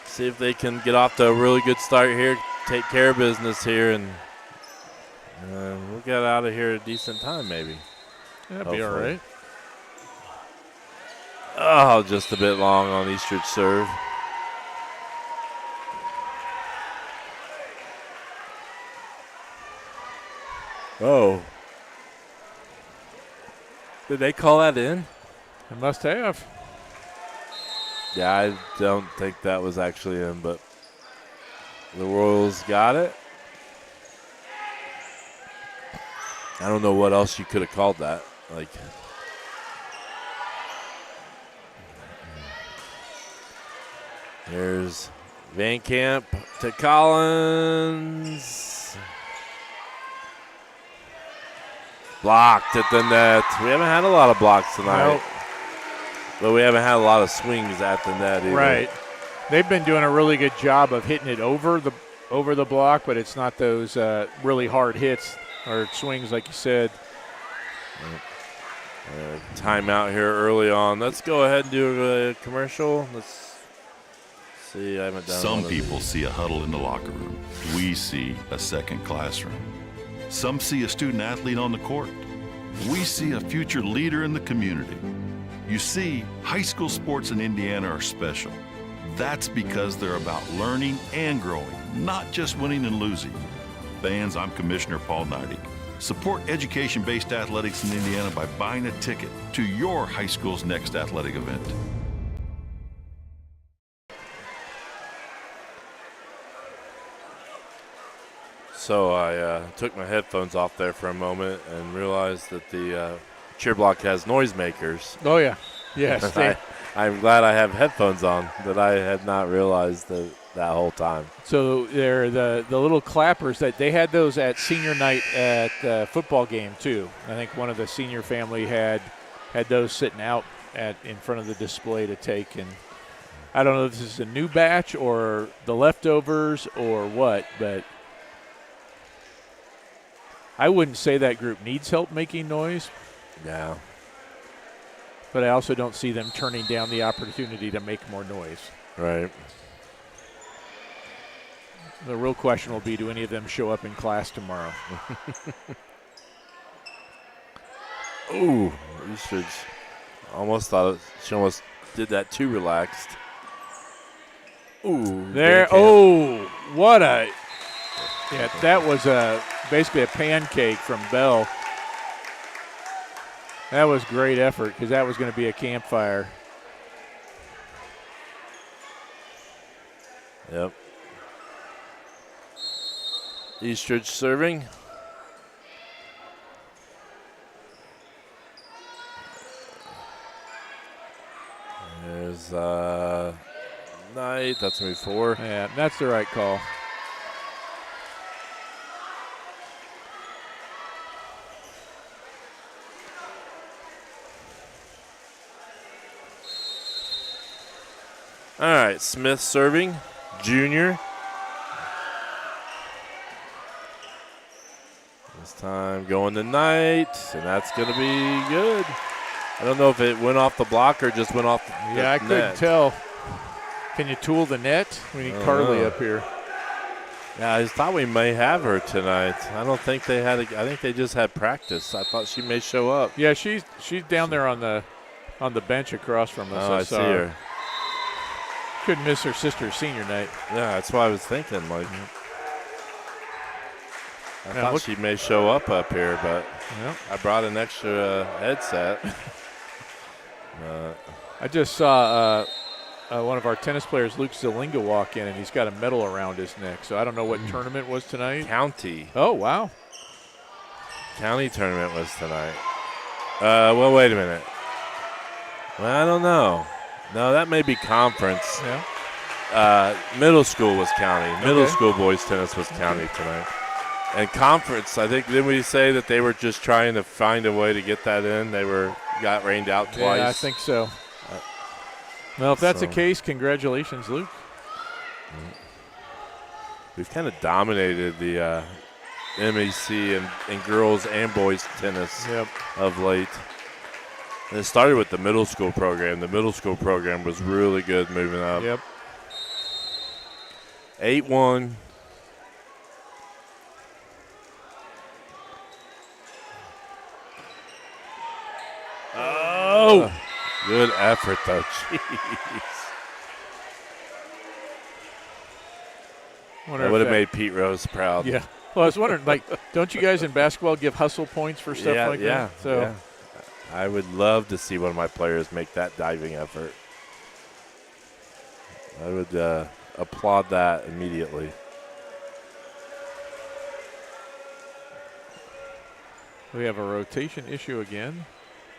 see if they can get off to a really good start here, take care of business here, and we'll get out of here at a decent time maybe. That'd be all right. Oh, just a bit long on Eastridge serve. Oh. Did they call that in? They must have. Yeah, I don't think that was actually in, but the Royals got it. I don't know what else you could have called that. Like, there's Van Camp to Collins. Blocked at the net. We haven't had a lot of blocks tonight. Nope. But we haven't had a lot of swings at the net either. Right. They've been doing a really good job of hitting it over the block, but it's not those really hard hits or swings like you said. Timeout here early on. Let's go ahead and do a commercial. Let's see. I haven't done Some people see a huddle in the locker room. We see a second classroom. Some see a student athlete on the court. We see a future leader in the community. You see, high school sports in Indiana are special. That's because they're about learning and growing, not just winning and losing. Fans, I'm Commissioner Paul Neidig. Support education-based athletics in Indiana by buying a ticket to your high school's next athletic event. So I took my headphones off there for a moment and realized that the cheer block has noisemakers. Oh, yeah. Yes. I'm glad I have headphones on that I had not realized that whole time. So they're the little clappers that they had those at senior night at the football game too. I think one of the senior family had those sitting out in front of the display to take. And I don't know if this is a new batch or the leftovers or what, but I wouldn't say that group needs help making noise. Yeah. But I also don't see them turning down the opportunity to make more noise. Right. The real question will be, do any of them show up in class tomorrow? Ooh, almost thought she almost did that too relaxed. Ooh. There. Oh, what a. Yeah, that was basically a pancake from Bell. That was great effort because that was going to be a campfire. Yep. Eastridge serving. There's Knight. That's going to be 4. Yeah, that's the right call. All right, Smith serving, junior. This time going to Knight, and that's going to be good. I don't know if it went off the block or just went off the Yeah, net. I couldn't tell. Can you tool the net? We need Carly up here. Yeah, I thought we may have her tonight. I don't think they had. I think they just had practice. I thought she may show up. Yeah, she's down there on the bench across from us. Oh, I see her. Couldn't miss her sister's senior night. Yeah, that's what I was thinking. Like, I thought she may show up here, but I brought an extra headset. I just saw one of our tennis players, Luke Zelinga, walk in, and he's got a medal around his neck. So I don't know what tournament was tonight. County. Oh, wow. County tournament was tonight. Well, wait a minute. Well, I don't know. No, that may be conference. Yeah. Middle school was county. Middle school boys tennis was county tonight. And conference, I think, didn't we say that they were just trying to find a way to get that in? They got rained out twice. Yeah, I think so. Well, if that's the case, congratulations, Luke. We've kind of dominated the MEC and girls and boys tennis of late. And it started with the middle school program. The middle school program was really good moving up. Yep. 8-1. Oh! Good effort, though. Jeez. That would have made Pete Rose proud. Yeah. Well, I was wondering, don't you guys in basketball give hustle points for stuff like that? So. Yeah. I would love to see one of my players make that diving effort. I would applaud that immediately. We have a rotation issue again.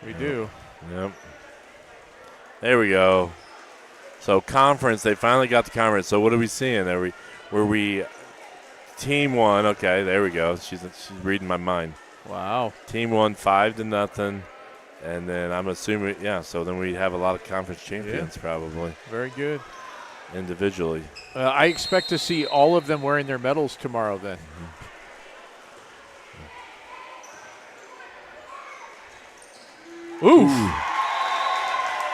We do. Yep. There we go. So conference, they finally got the conference. So what are we seeing? Were we team 1? Okay, there we go. She's reading my mind. Wow. Team 1 5-0. And then I'm assuming, so then we have a lot of conference champions probably. Very good. Individually. I expect to see all of them wearing their medals tomorrow then. Ooh.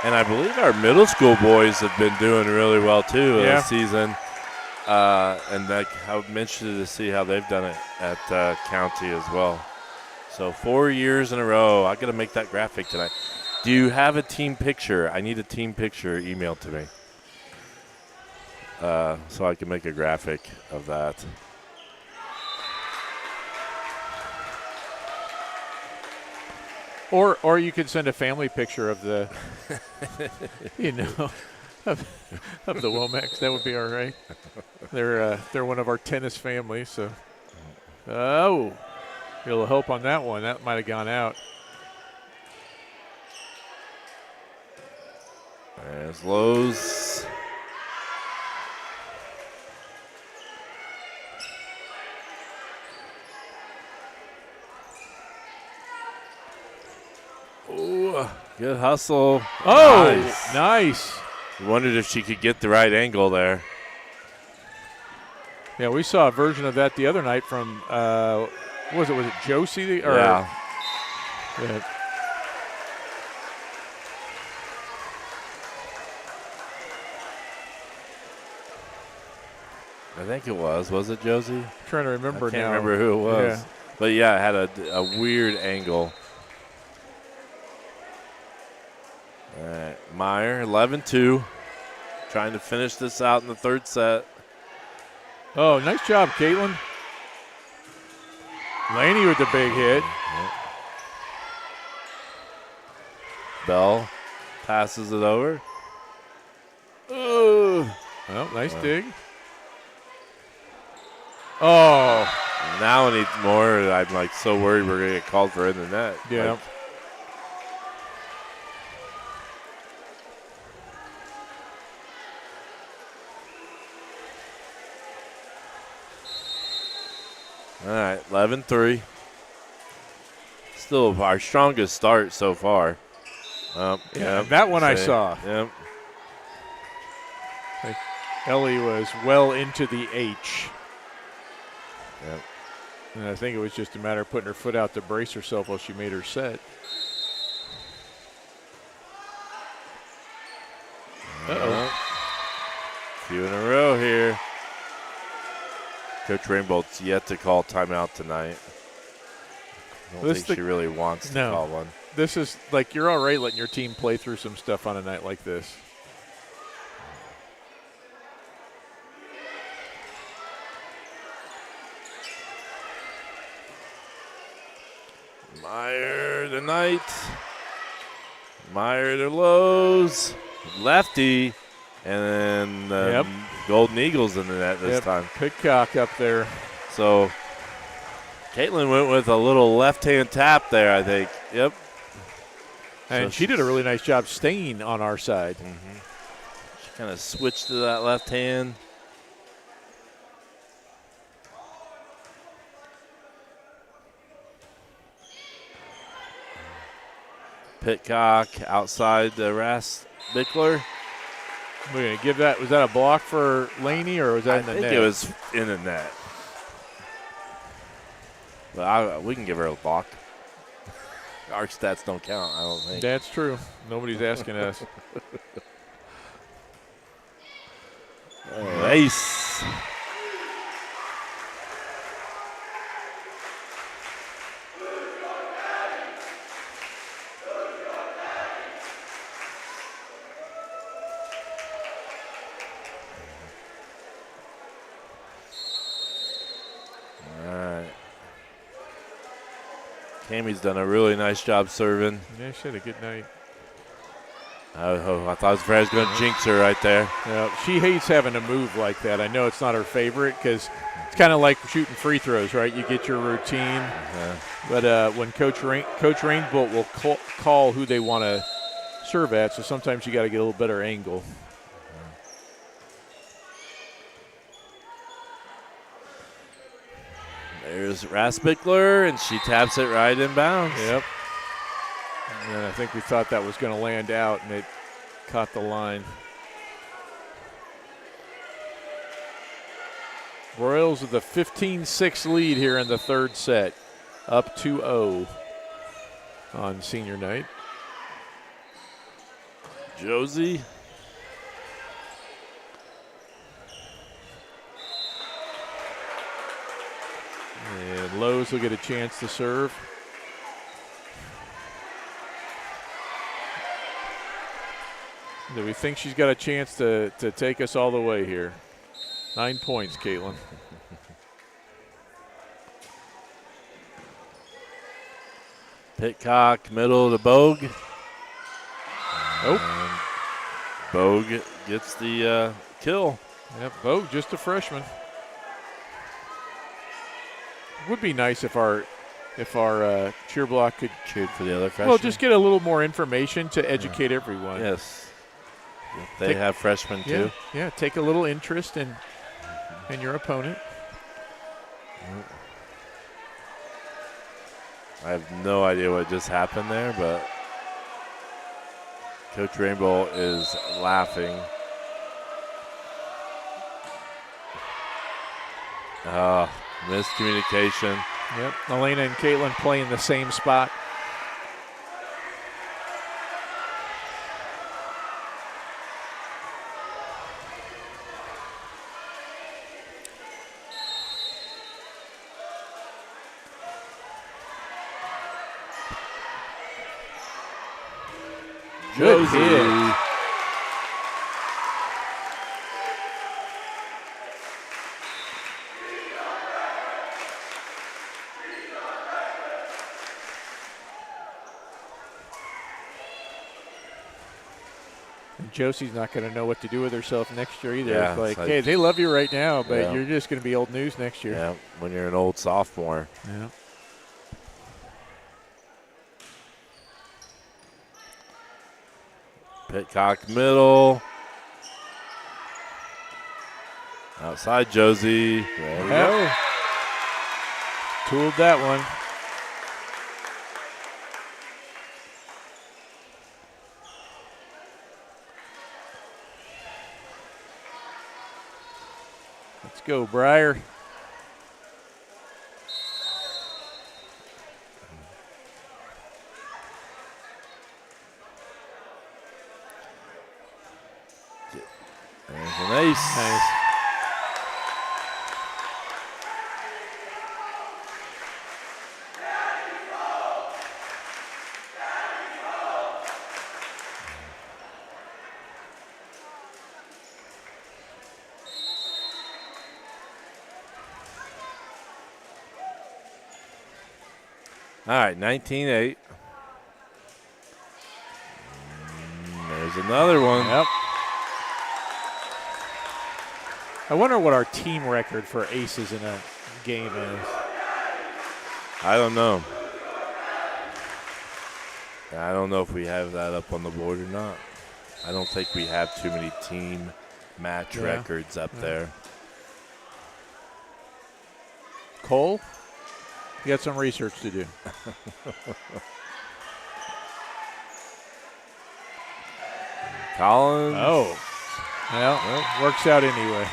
And I believe our middle school boys have been doing really well too this season. And I'm interested to see how they've done it at County as well. So 4 years in a row. I got to make that graphic tonight. Do you have a team picture? I need a team picture emailed to me so I can make a graphic of that. Or you could send a family picture of the, of the Womacs. That would be all right. They're one of our tennis families. So, a little hope on that one. That might have gone out. There's Lowe's. Ooh, good hustle. Oh, nice. Wondered if she could get the right angle there. Yeah, we saw a version of that the other night from, was it Josie? Yeah. I think it was. Was it Josie? I'm trying to remember now. I can't remember who it was. Yeah. But, yeah, it had a weird angle. All right, Meyer, 11-2. trying to finish this out in the third set. Oh, nice job, Caitlin. Laney with the big hit. Bell passes it over. Ooh. Well, nice dig. Oh. Now we need more. I'm like so worried we're going to get called for in the net. Yeah. Like, all right, 11-3. Still our strongest start so far. Yeah, that one I saw. Yep. I think Ellie was well into the H. Yep. And I think it was just a matter of putting her foot out to brace herself while she made her set. Uh-oh. Few in a row here. Coach Rainbolt's yet to call timeout tonight. I don't think she really wants to call one. This is like you're all right letting your team play through some stuff on a night like this. Meyer tonight. Meyer to Lowe's. Lefty. And then Golden Eagles in the net this time. Pitcock up there. So Caitlin went with a little left-hand tap there, I think. Yep. And she did a really nice job staying on our side. Mm-hmm. She kind of switched to that left hand. Pitcock outside the Bickler. We're going to give that. Was that a block for Laney or was that in the net? I think it was in the net. But we can give her a block. Our stats don't count, I don't think. That's true. Nobody's asking us. Ace. Cammie's done a really nice job serving. Yeah, she had a good night. I thought I was going to jinx her right there. Yeah, she hates having to move like that. I know it's not her favorite because it's kind of like shooting free throws, right? You get your routine. But when Coach Rainbolt will call who they want to serve at, so sometimes you got to get a little better angle. There's Rasbickler, and she taps it right in bounds. Yep. And I think we thought that was going to land out, and it caught the line. Royals with a 15-6 lead here in the third set, up 2-0 on senior night. Josie. And Lowe's will get a chance to serve. Do we think she's got a chance to take us all the way here? 9 points, Caitlin. Pitcock, middle to Bogue. Oh. Bogue gets the kill. Yep, Bogue, just a freshman. Would be nice if our cheer block could cheer for the other freshmen. Well, just get a little more information to educate everyone. Yes. They have freshmen too. Yeah, take a little interest in your opponent. I have no idea what just happened there, but Coach Rainbow is laughing. Miscommunication. Yep, Elena and Caitlin play in the same spot. Good hit. And Josie's not going to know what to do with herself next year either. Yeah, it's like, it's like, hey, they love you right now, but yeah. you're just going to be old news next year. Yeah, when you're an old sophomore. Yeah. Pitcock middle. Outside Josie. There we go. Tooled that one. Let's go, Breyer. There's an ace. Nice. All right, 19-8. There's another one. Yep. I wonder what our team record for aces in a game is. I don't know. I don't know if we have that up on the board or not. I don't think we have too many team match records up there. Cole, you got some research to do. Collins. Oh. Well, works out anyway.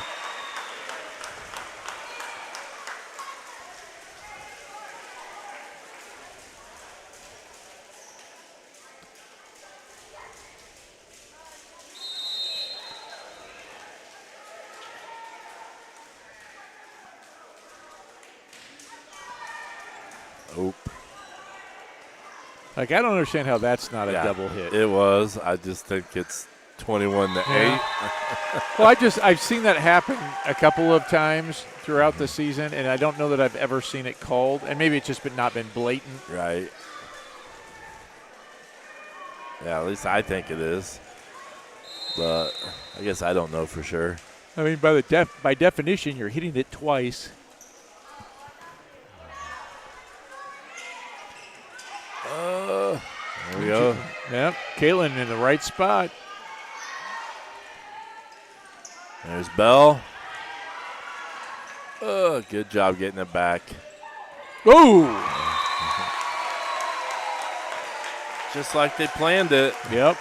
Oop. Like, I don't understand how that's not a double hit. It was. I just think it's 21-8. Well, I've seen that happen a couple of times throughout the season, and I don't know that I've ever seen it called. And maybe it's just not been blatant. Right. Yeah, at least I think it is. But I guess I don't know for sure. I mean, by definition, you're hitting it twice. There we go. Yep, Caitlin in the right spot. There's Bell. Good job getting it back. Ooh! Just like they planned it. Yep.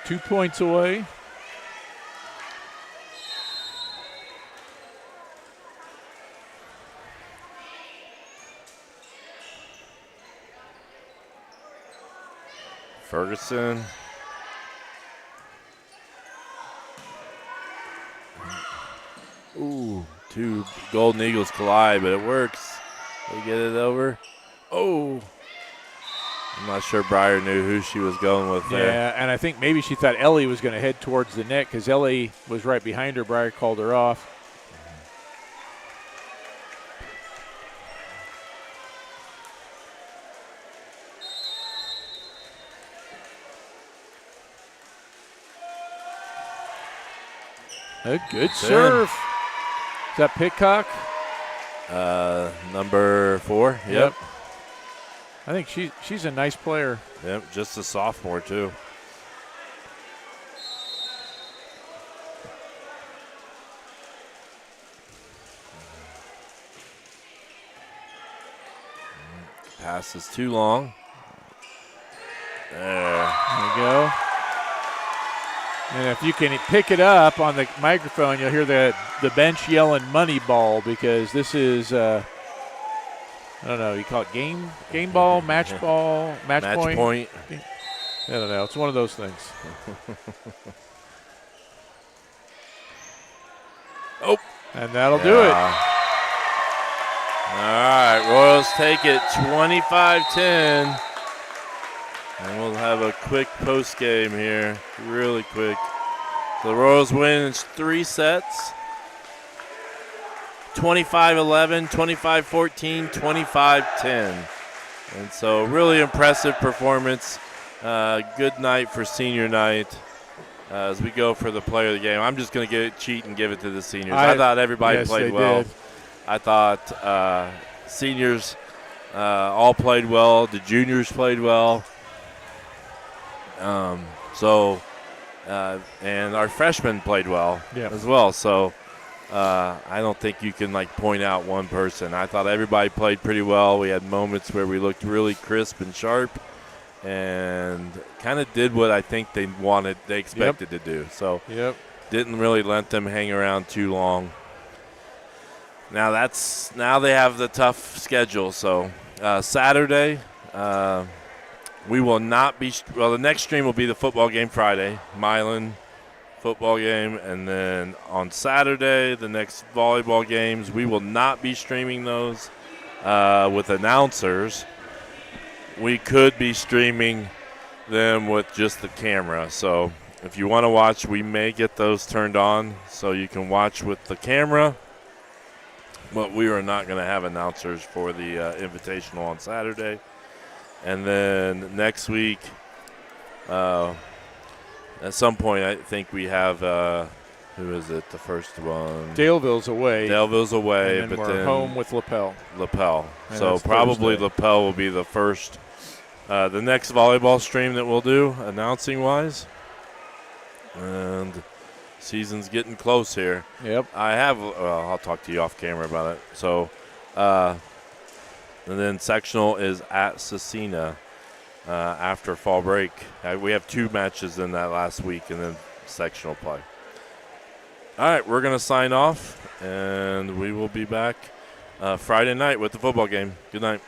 2 points away. Ferguson. Ooh, 2 Golden Eagles collide, but it works. They get it over. Oh. I'm not sure Breyer knew who she was going with there. Yeah, and I think maybe she thought Ellie was going to head towards the net because Ellie was right behind her. Breyer called her off. A good serve. Is that Pitcock? Number 4. Yep. I think she's a nice player. Yep, just a sophomore too. Pass is too long. There you go. And if you can pick it up on the microphone, you'll hear the bench yelling "money ball" because this is I don't know. You call it game ball, match ball, match point. I don't know. It's one of those things. Oh, and that'll do it. All right, Royals take it 25-10. And we'll have a quick post game here, really quick. So the Royals win in 3 sets. 25-11, 25-14, 25-10. And so really impressive performance. Good night for senior night. As we go for the player of the game, I'm just going to cheat and give it to the seniors. I thought everybody played well. Did. I thought seniors all played well. The juniors played well. And our freshmen played well as well. So I don't think you can point out one person. I thought everybody played pretty well. We had moments where we looked really crisp and sharp, and kind of did what I think they expected to do. So didn't really let them hang around too long. Now they have the tough schedule. So Saturday, we will not be. Well, the next stream will be the football game Friday, Milan football game, and then on Saturday the next volleyball games. We will not be streaming those with announcers. We could be streaming them with just the camera. So if you want to watch, we may get those turned on so you can watch with the camera. But we are not going to have announcers for the Invitational on Saturday. And then next week, at some point, I think we have, who is it, the first one? Daleville's away. And then we're home with Lapel. And So probably Thursday. Lapel will be the first, the next volleyball stream that we'll do, announcing-wise. And season's getting close here. Yep. I'll talk to you off camera about it. So, and then sectional is at Cecina after fall break. We have 2 matches in that last week, and then sectional play. All right, we're going to sign off, and we will be back Friday night with the football game. Good night.